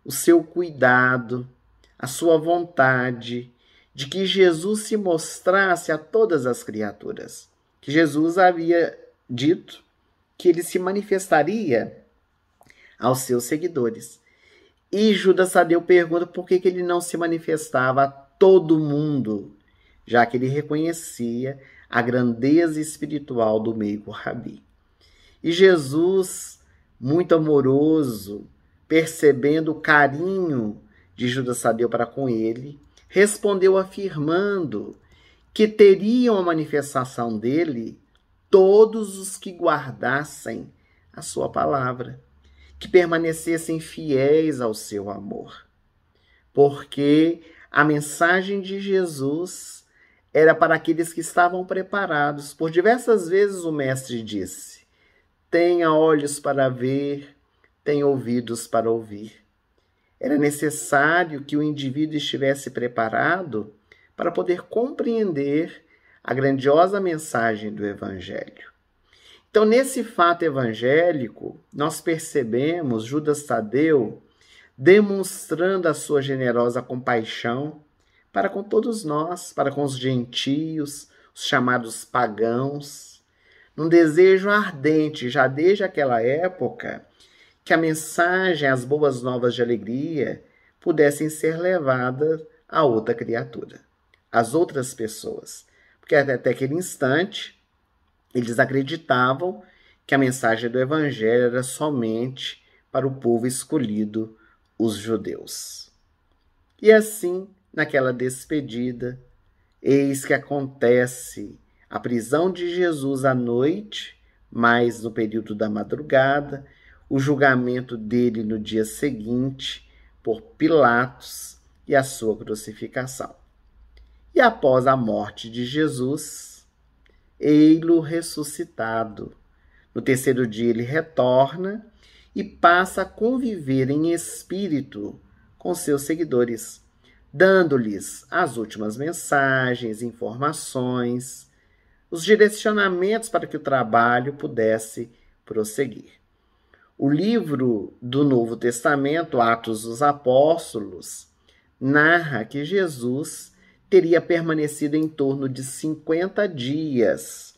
o seu cuidado, a sua vontade de que Jesus se mostrasse a todas as criaturas. Que Jesus havia dito que ele se manifestaria aos seus seguidores. E Judas Tadeu pergunta por que ele não se manifestava a todo mundo, já que ele reconhecia a grandeza espiritual do Meigo Rabi. E Jesus, muito amoroso, percebendo o carinho de Judas Tadeu para com ele, respondeu afirmando que teriam a manifestação dele todos os que guardassem a sua palavra, que permanecessem fiéis ao seu amor. Porque a mensagem de Jesus era para aqueles que estavam preparados. Por diversas vezes o Mestre disse: tenha olhos para ver, tenha ouvidos para ouvir. Era necessário que o indivíduo estivesse preparado para poder compreender a grandiosa mensagem do Evangelho. Então, nesse fato evangélico, nós percebemos Judas Tadeu demonstrando a sua generosa compaixão para com todos nós, para com os gentios, os chamados pagãos, num desejo ardente, já desde aquela época, que a mensagem, as boas novas de alegria, pudessem ser levadas a outra criatura, às outras pessoas. Porque até aquele instante, eles acreditavam que a mensagem do Evangelho era somente para o povo escolhido, os judeus. E assim, naquela despedida, eis que acontece a prisão de Jesus à noite, mas no período da madrugada, o julgamento dele no dia seguinte por Pilatos e a sua crucificação. E após a morte de Jesus, ei-lo ressuscitado. No terceiro dia ele retorna e passa a conviver em espírito com seus seguidores, dando-lhes as últimas mensagens, informações, os direcionamentos para que o trabalho pudesse prosseguir. O livro do Novo Testamento, Atos dos Apóstolos, narra que Jesus teria permanecido em torno de 50 dias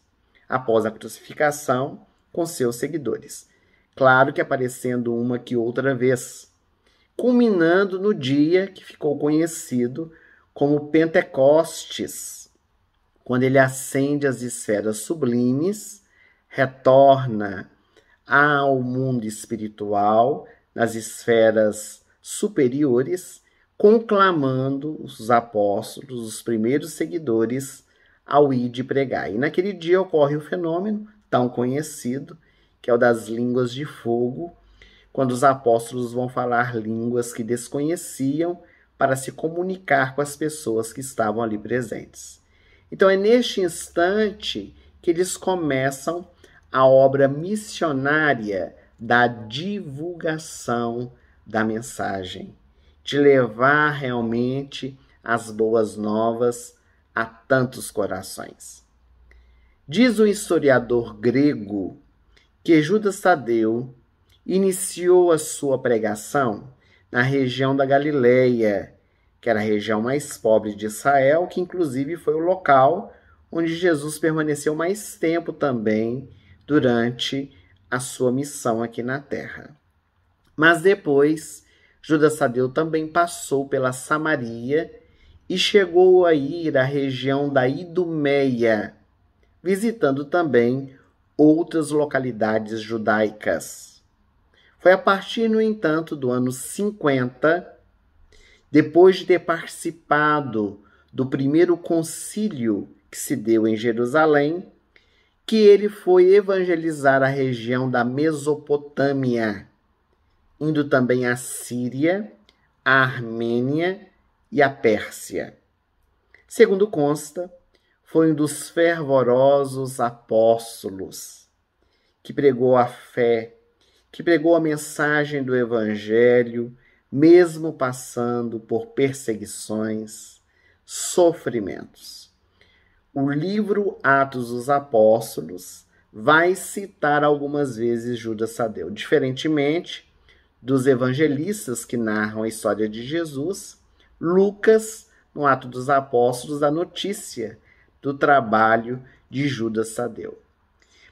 após a crucificação com seus seguidores. Claro que aparecendo uma que outra vez, culminando no dia que ficou conhecido como Pentecostes, quando ele ascende às esferas sublimes, retorna ao mundo espiritual, nas esferas superiores, conclamando os apóstolos, os primeiros seguidores, ao ir de pregar. E naquele dia ocorre o fenômeno tão conhecido, que é o das línguas de fogo, quando os apóstolos vão falar línguas que desconheciam para se comunicar com as pessoas que estavam ali presentes. Então é neste instante que eles começam a obra missionária da divulgação da mensagem, de levar realmente as boas novas a tantos corações. Diz o historiador grego que Judas Tadeu iniciou a sua pregação na região da Galileia, que era a região mais pobre de Israel, que inclusive foi o local onde Jesus permaneceu mais tempo também durante a sua missão aqui na terra. Mas depois, Judas Tadeu também passou pela Samaria e chegou a ir à região da Idumeia, visitando também outras localidades judaicas. Foi a partir, no entanto, do ano 50, depois de ter participado do primeiro concílio que se deu em Jerusalém, que ele foi evangelizar a região da Mesopotâmia, indo também à Síria, à Armênia e à Pérsia. Segundo consta, foi um dos fervorosos apóstolos que pregou a fé, que pregou a mensagem do Evangelho, mesmo passando por perseguições, sofrimentos. O livro Atos dos Apóstolos vai citar algumas vezes Judas Tadeu, diferentemente dos evangelistas que narram a história de Jesus. Lucas, no Atos dos Apóstolos, dá notícia do trabalho de Judas Tadeu.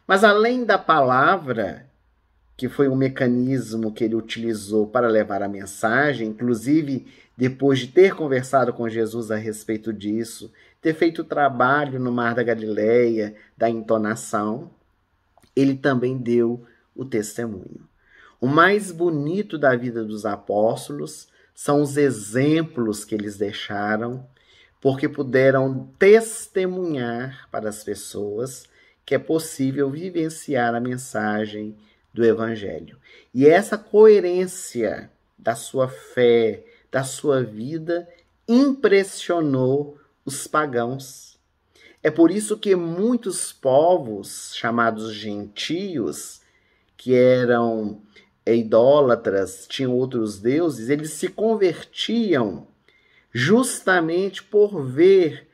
Mas além da palavra, que foi um mecanismo que ele utilizou para levar a mensagem, inclusive depois de ter conversado com Jesus a respeito disso, ter feito o trabalho no Mar da Galileia, da entonação, ele também deu o testemunho. O mais bonito da vida dos apóstolos são os exemplos que eles deixaram, porque puderam testemunhar para as pessoas que é possível vivenciar a mensagem do Evangelho. E essa coerência da sua fé, da sua vida, impressionou os pagãos. É por isso que muitos povos, chamados gentios, que eram idólatras, tinham outros deuses, eles se convertiam justamente por ver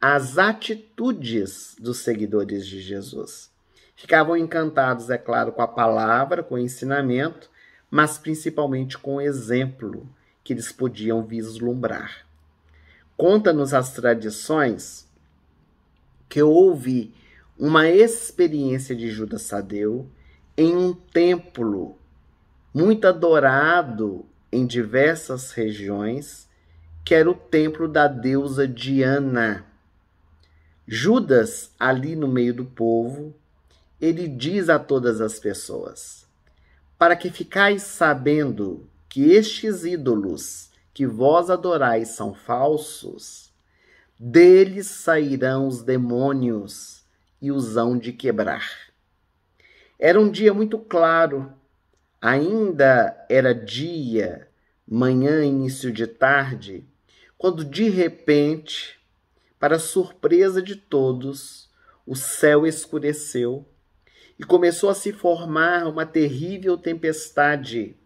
as atitudes dos seguidores de Jesus. Ficavam encantados, é claro, com a palavra, com o ensinamento, mas principalmente com o exemplo que eles podiam vislumbrar. Conta-nos as tradições que houve uma experiência de Judas Tadeu em um templo muito adorado em diversas regiões, que era o templo da deusa Diana. Judas, ali no meio do povo, ele diz a todas as pessoas: para que ficais sabendo que estes ídolos que vós adorais são falsos, deles sairão os demônios e os hão de quebrar. Era um dia muito claro, ainda era dia, manhã, início de tarde, quando de repente, para surpresa de todos, o céu escureceu e começou a se formar uma terrível tempestade,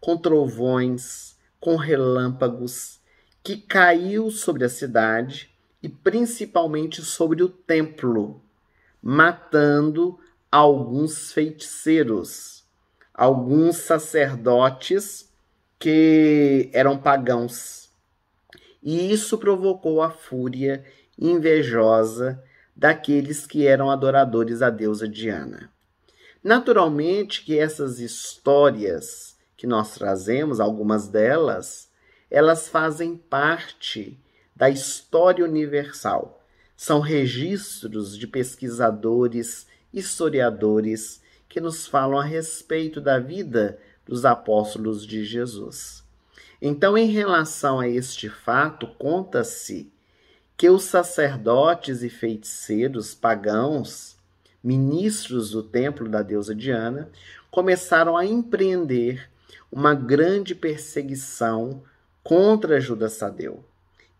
com trovões, com relâmpagos, que caiu sobre a cidade e principalmente sobre o templo, matando alguns feiticeiros, alguns sacerdotes que eram pagãos. E isso provocou a fúria invejosa daqueles que eram adoradores à deusa Diana. Naturalmente que essas histórias que nós trazemos, algumas delas, elas fazem parte da história universal. São registros de pesquisadores, historiadores, que nos falam a respeito da vida dos apóstolos de Jesus. Então, em relação a este fato, conta-se que os sacerdotes e feiticeiros pagãos, ministros do templo da deusa Diana, começaram a empreender uma grande perseguição contra Judas Tadeu,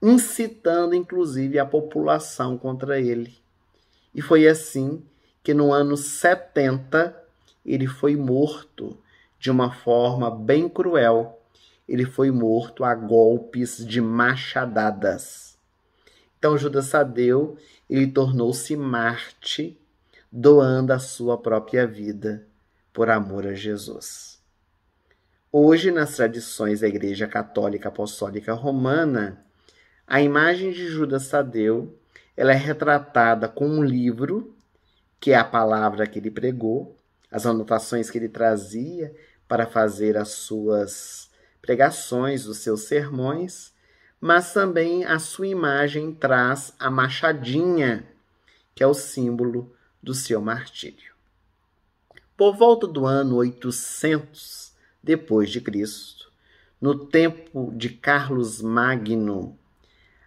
incitando inclusive a população contra ele. E foi assim que no ano 70 ele foi morto de uma forma bem cruel. Ele foi morto a golpes de machadadas. Então Judas Tadeu, ele tornou-se Marte, doando a sua própria vida por amor a Jesus. Hoje, nas tradições da Igreja Católica Apostólica Romana, a imagem de Judas Tadeu, ela é retratada com um livro, que é a palavra que ele pregou, as anotações que ele trazia para fazer as suas pregações, os seus sermões, mas também a sua imagem traz a machadinha, que é o símbolo do seu martírio. Por volta do ano 800 depois de Cristo, no tempo de Carlos Magno,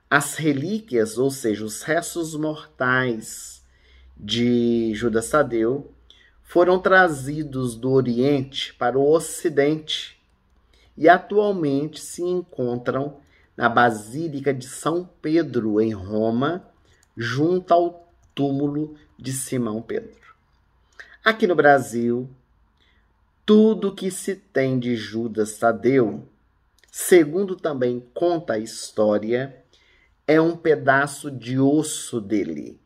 as relíquias, ou seja, os restos mortais de Judas Tadeu, foram trazidos do Oriente para o Ocidente e atualmente se encontram na Basílica de São Pedro, em Roma, junto ao túmulo de Simão Pedro. Aqui no Brasil, tudo que se tem de Judas Tadeu, segundo também conta a história, é um pedaço de osso dele,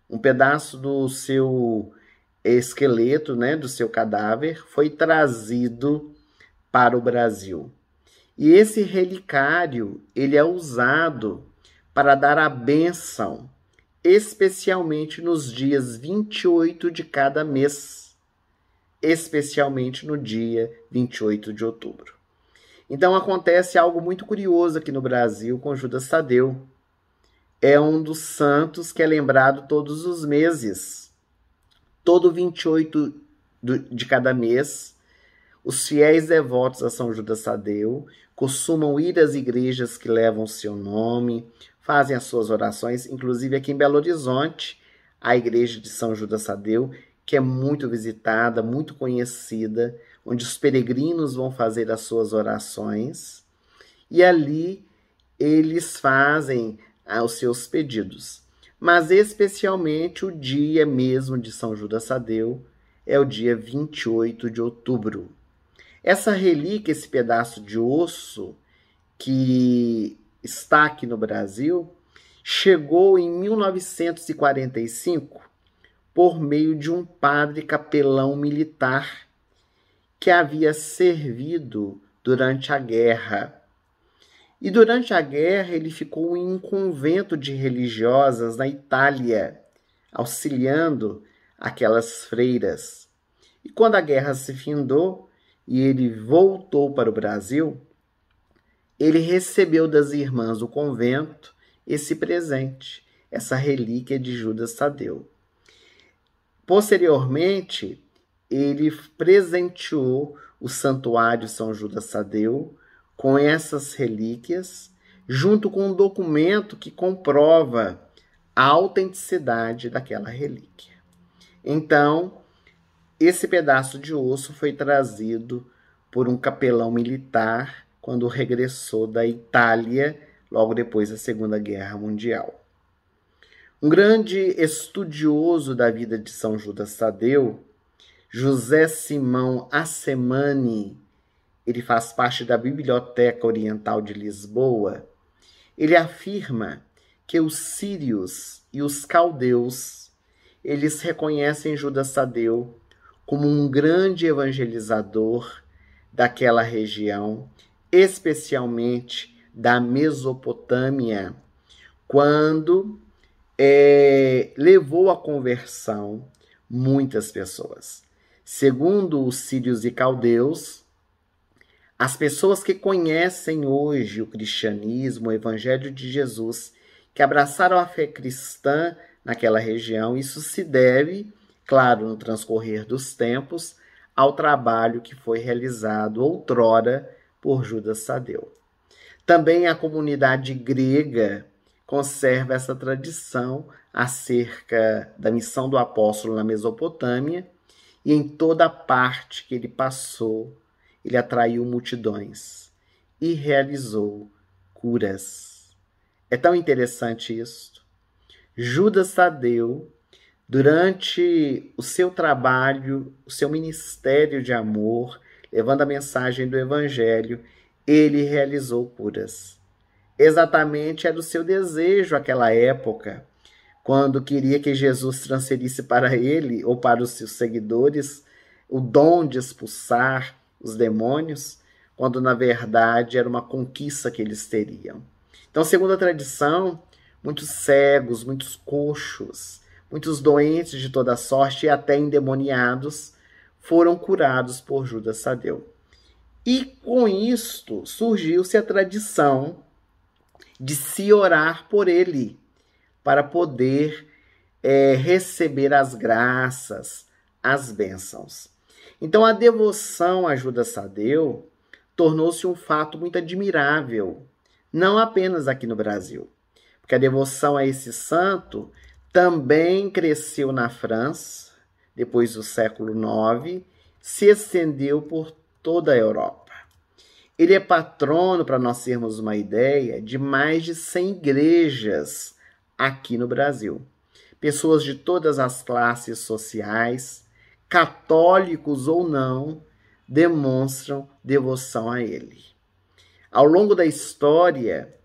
um pedaço do seu esqueleto, do seu cadáver, foi trazido para o Brasil. E esse relicário, ele é usado para dar a bênção, especialmente nos dias 28 de cada mês, especialmente no dia 28 de outubro. Então acontece algo muito curioso aqui no Brasil com Judas Tadeu. É um dos santos que é lembrado todos os meses. Todo 28 de cada mês, os fiéis devotos a São Judas Tadeu costumam ir às igrejas que levam o seu nome, fazem as suas orações, inclusive aqui em Belo Horizonte, a igreja de São Judas Tadeu, que é muito visitada, muito conhecida, onde os peregrinos vão fazer as suas orações, e ali eles fazem os seus pedidos. Mas especialmente o dia mesmo de São Judas Tadeu é o dia 28 de outubro. Essa relíquia, esse pedaço de osso que está aqui no Brasil, chegou em 1945 por meio de um padre capelão militar que havia servido durante a guerra. E durante a guerra ele ficou em um convento de religiosas na Itália, auxiliando aquelas freiras. E quando a guerra se findou e ele voltou para o Brasil, ele recebeu das irmãs do convento esse presente, essa relíquia de Judas Tadeu. Posteriormente, ele presenteou o Santuário São Judas Tadeu com essas relíquias, junto com um documento que comprova a autenticidade daquela relíquia. Então, esse pedaço de osso foi trazido por um capelão militar quando regressou da Itália, logo depois da Segunda Guerra Mundial. Um grande estudioso da vida de São Judas Tadeu, José Simão Assemani, ele faz parte da Biblioteca Oriental de Lisboa, ele afirma que os sírios e os caldeus, eles reconhecem Judas Tadeu como um grande evangelizador daquela região, especialmente da Mesopotâmia, quando levou à conversão muitas pessoas. Segundo os sírios e caldeus, as pessoas que conhecem hoje o cristianismo, o evangelho de Jesus, que abraçaram a fé cristã naquela região, isso se deve, claro, no transcorrer dos tempos, ao trabalho que foi realizado outrora por Judas Tadeu. Também a comunidade grega conserva essa tradição acerca da missão do apóstolo na Mesopotâmia, e em toda parte que ele passou, ele atraiu multidões e realizou curas. É tão interessante isso. Judas Tadeu, durante o seu trabalho, o seu ministério de amor, levando a mensagem do Evangelho, ele realizou curas. Exatamente era o seu desejo naquela época, quando queria que Jesus transferisse para ele ou para os seus seguidores o dom de expulsar os demônios, quando na verdade era uma conquista que eles teriam. Então, segundo a tradição, muitos cegos, muitos coxos, muitos doentes de toda sorte e até endemoniados foram curados por Judas Tadeu. E com isto surgiu-se a tradição de se orar por ele, para poder receber as graças, as bênçãos. Então a devoção a Judas Tadeu tornou-se um fato muito admirável, não apenas aqui no Brasil, porque a devoção a esse santo também cresceu na França, depois do século IX, se estendeu por toda a Europa. Ele é patrono, para nós termos uma ideia, de mais de 100 igrejas aqui no Brasil. Pessoas de todas as classes sociais, católicos ou não, demonstram devoção a ele. Ao longo da história,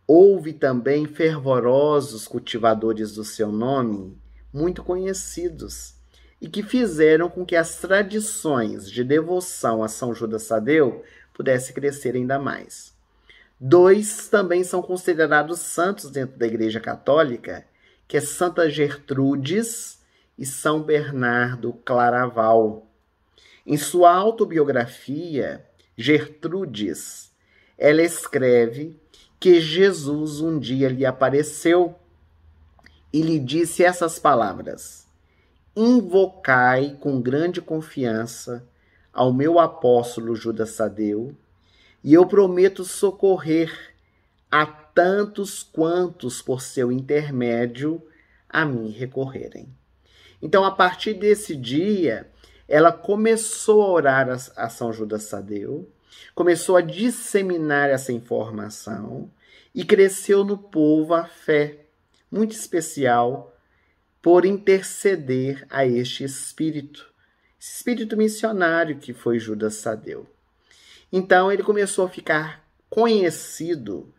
houve também fervorosos cultivadores do seu nome, muito conhecidos, e que fizeram com que as tradições de devoção a São Judas Tadeu pudesse crescer ainda mais. 2 também são considerados santos dentro da Igreja Católica, que é Santa Gertrudes e São Bernardo Claraval. Em sua autobiografia, Gertrudes, ela escreve que Jesus um dia lhe apareceu e lhe disse essas palavras: invocai com grande confiança ao meu apóstolo Judas Tadeu, e eu prometo socorrer a tantos quantos por seu intermédio a mim recorrerem. Então, a partir desse dia, ela começou a orar a São Judas Tadeu, começou a disseminar essa informação e cresceu no povo a fé, muito especial, por interceder a este espírito missionário que foi Judas Tadeu. Então ele começou a ficar conhecido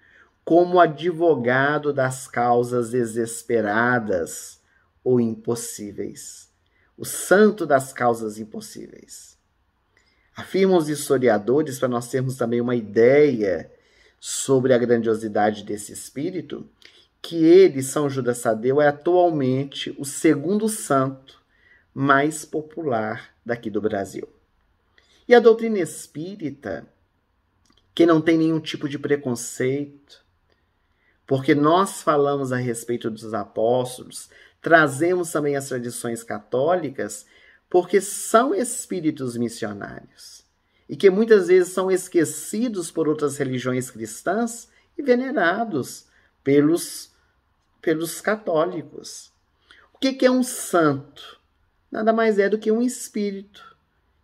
como advogado das causas desesperadas ou impossíveis, o santo das causas impossíveis. Afirmam os historiadores, para nós termos também uma ideia sobre a grandiosidade desse espírito, que ele, São Judas Tadeu, é atualmente o segundo santo mais popular daqui do Brasil. E a doutrina espírita, que não tem nenhum tipo de preconceito, porque nós falamos a respeito dos apóstolos, trazemos também as tradições católicas, porque são espíritos missionários e que muitas vezes são esquecidos por outras religiões cristãs e venerados pelos católicos. O que é um santo? Nada mais é do que um espírito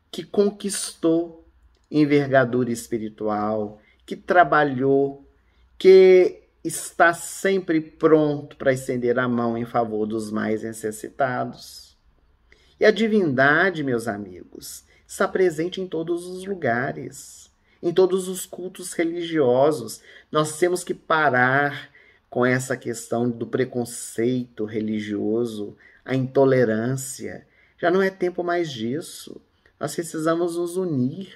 que conquistou envergadura espiritual, que trabalhou, que está sempre pronto para estender a mão em favor dos mais necessitados. E a divindade, meus amigos, está presente em todos os lugares, em todos os cultos religiosos. Nós temos que parar com essa questão do preconceito religioso, a intolerância. Já não é tempo mais disso. Nós precisamos nos unir.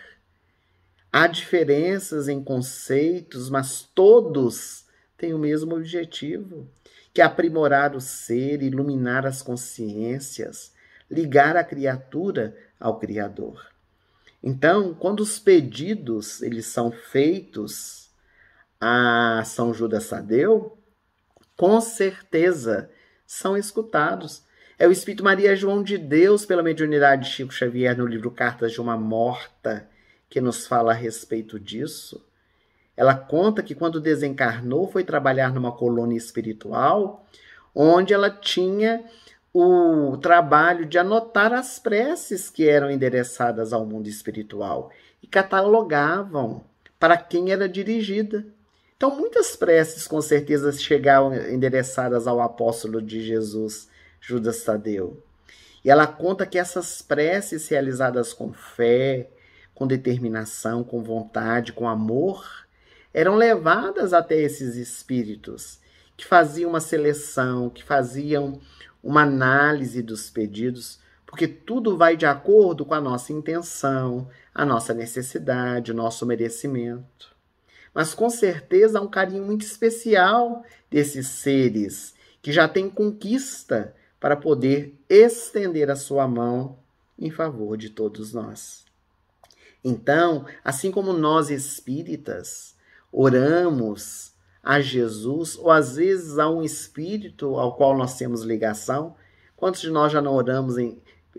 Há diferenças em conceitos, mas todos têm o mesmo objetivo, que é aprimorar o ser, iluminar as consciências, ligar a criatura ao Criador. Então, quando os pedidos eles são feitos a São Judas Tadeu, com certeza são escutados. É o Espírito Maria João de Deus, pela mediunidade de Chico Xavier, no livro Cartas de uma Morta, que nos fala a respeito disso. Ela conta que quando desencarnou foi trabalhar numa colônia espiritual, onde ela tinha o trabalho de anotar as preces que eram endereçadas ao mundo espiritual e catalogavam para quem era dirigida. Então, muitas preces com certeza chegavam endereçadas ao apóstolo de Jesus, Judas Tadeu. E ela conta que essas preces realizadas com fé, com determinação, com vontade, com amor, eram levadas até esses espíritos que faziam uma seleção, que faziam uma análise dos pedidos, porque tudo vai de acordo com a nossa intenção, a nossa necessidade, o nosso merecimento. Mas com certeza há um carinho muito especial desses seres que já têm conquista para poder estender a sua mão em favor de todos nós. Então, assim como nós espíritas oramos a Jesus, ou às vezes a um espírito ao qual nós temos ligação, quantos de nós já não oramos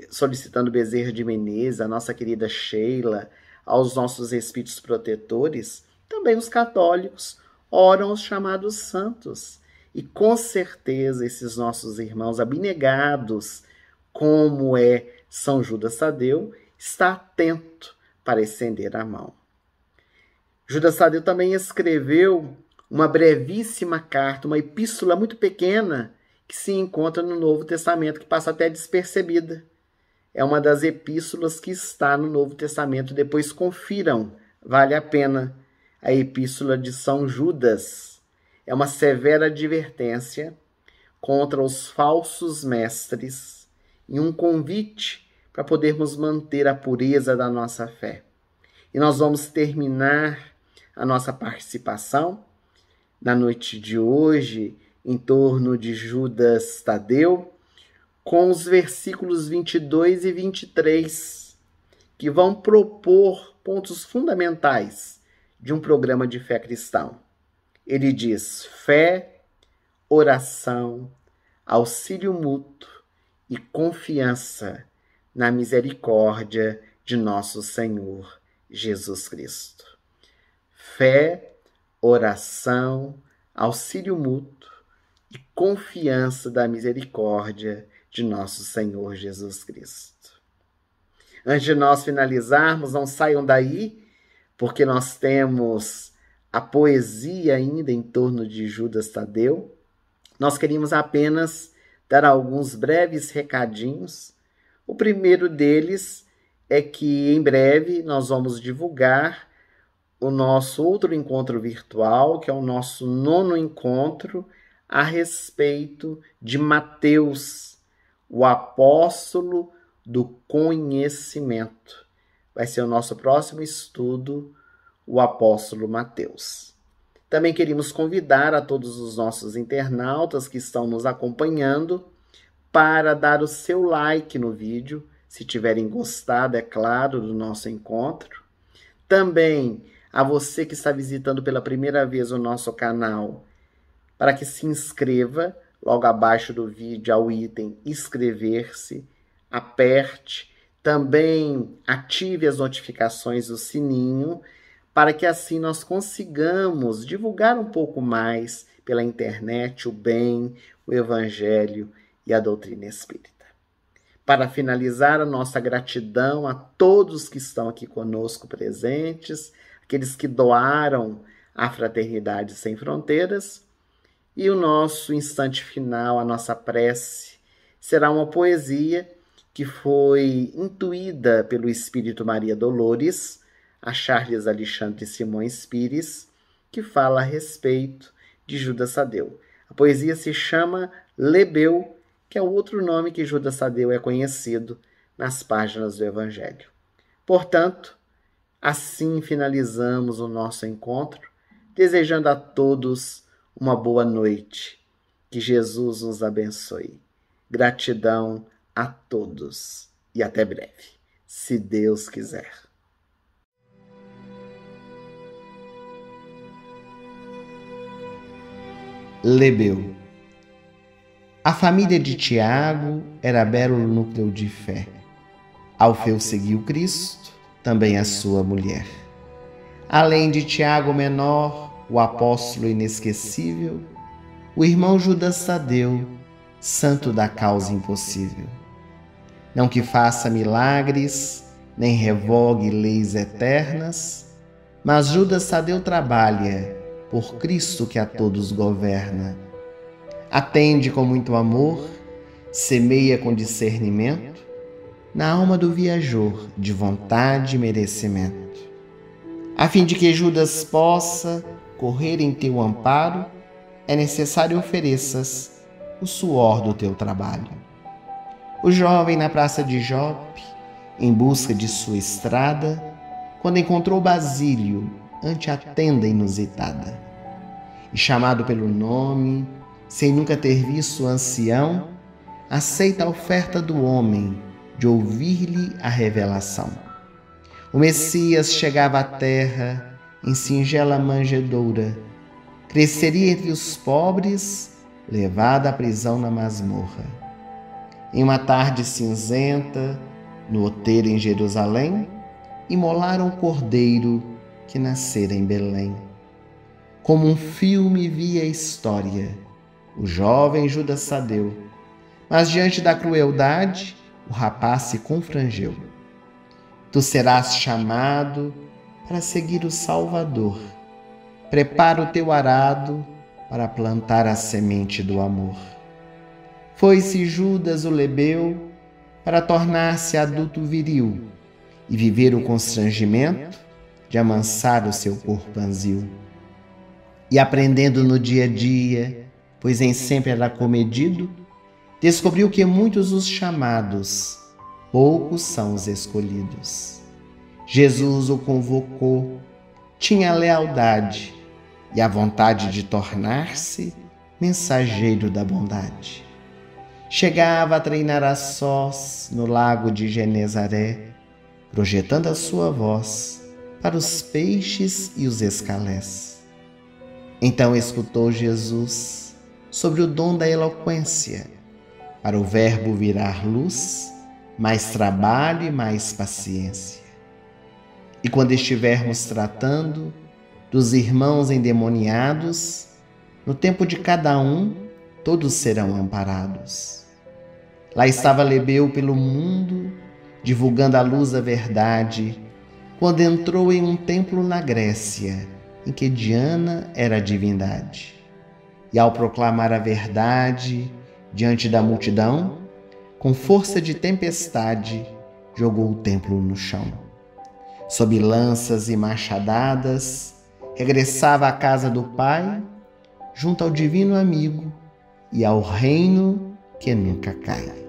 solicitando Bezerra de Menezes, a nossa querida Sheila, aos nossos espíritos protetores? Também os católicos oram os chamados santos. E com certeza esses nossos irmãos abnegados, como é São Judas Tadeu, está atento para estender a mão. Judas Tadeu também escreveu uma brevíssima carta, uma epístola muito pequena, que se encontra no Novo Testamento, que passa até despercebida. É uma das epístolas que está no Novo Testamento. Depois confiram, vale a pena. A epístola de São Judas é uma severa advertência contra os falsos mestres e um convite para podermos manter a pureza da nossa fé. E nós vamos terminar a nossa participação na noite de hoje, em torno de Judas Tadeu, com os versículos 22 e 23, que vão propor pontos fundamentais de um programa de fé cristão. Ele diz: fé, oração, auxílio mútuo e confiança na misericórdia de nosso Senhor Jesus Cristo. Fé, oração, auxílio mútuo e confiança da misericórdia de nosso Senhor Jesus Cristo. Antes de nós finalizarmos, não saiam daí, porque nós temos a poesia ainda em torno de Judas Tadeu. Nós queríamos apenas dar alguns breves recadinhos. O primeiro deles é que em breve nós vamos divulgar o nosso outro encontro virtual, que é o nosso 9º encontro, a respeito de Mateus, o apóstolo do conhecimento. vai ser o nosso próximo estudo, o apóstolo Mateus. Também queríamos convidar a todos os nossos internautas que estão nos acompanhando para dar o seu like no vídeo, se tiverem gostado, é claro, do nosso encontro. Também a você que está visitando pela primeira vez o nosso canal, para que se inscreva, logo abaixo do vídeo ao item inscrever-se, aperte, também ative as notificações do sininho, para que assim nós consigamos divulgar um pouco mais pela internet o bem, o evangelho e a doutrina espírita. Para finalizar, a nossa gratidão a todos que estão aqui conosco presentes, aqueles que doaram à Fraternidade Sem Fronteiras. E o nosso instante final, a nossa prece, será uma poesia que foi intuída pelo Espírito Maria Dolores, a Charles Alexandre Simões Pires, que fala a respeito de Judas Tadeu. A poesia se chama Lebeu, que é o outro nome que Judas Tadeu é conhecido nas páginas do Evangelho. Portanto, assim finalizamos o nosso encontro, desejando a todos uma boa noite. Que Jesus nos abençoe. Gratidão a todos e até breve, se Deus quiser. Lebeu. A família de Tiago era belo núcleo de fé. Alfeu seguiu Cristo, também a sua mulher. Além de Tiago menor, o apóstolo inesquecível, o irmão Judas Tadeu, santo da causa impossível. Não que faça milagres, nem revogue leis eternas, mas Judas Tadeu trabalha por Cristo que a todos governa. Atende com muito amor, semeia com discernimento, na alma do viajor de vontade e merecimento. A fim de que Judas possa correr em teu amparo, é necessário ofereças o suor do teu trabalho. O jovem na praça de Jope, em busca de sua estrada, quando encontrou Basílio ante a tenda inusitada. E chamado pelo nome, sem nunca ter visto o ancião, aceita a oferta do homem de ouvir-lhe a revelação. O Messias chegava à terra em singela manjedoura, cresceria entre os pobres, levado à prisão na masmorra. Em uma tarde cinzenta, no outeiro em Jerusalém, imolaram o cordeiro que nascera em Belém. Como um filme via a história, o jovem Judas Tadeu, mas diante da crueldade, o rapaz se confrangeu. Tu serás chamado para seguir o Salvador. Prepara o teu arado para plantar a semente do amor. Foi-se Judas o lebeu para tornar-se adulto viril e viver o constrangimento de amansar o seu corpo anzil. E aprendendo no dia a dia, pois nem sempre era comedido, descobriu que muitos os chamados, poucos são os escolhidos. Jesus o convocou, tinha lealdade e a vontade de tornar-se mensageiro da bondade. Chegava a treinar a sós no lago de Genezaré, projetando a sua voz para os peixes e os escalés. Então escutou Jesus sobre o dom da eloquência, para o verbo virar luz, mais trabalho e mais paciência. E quando estivermos tratando dos irmãos endemoniados, no tempo de cada um, todos serão amparados. Lá estava Lebeu pelo mundo, divulgando a luz da verdade, quando entrou em um templo na Grécia, em que Diana era a divindade. E ao proclamar a verdade diante da multidão, com força de tempestade, jogou o templo no chão. Sob lanças e machadadas, regressava à casa do Pai, junto ao divino amigo e ao reino que nunca cai.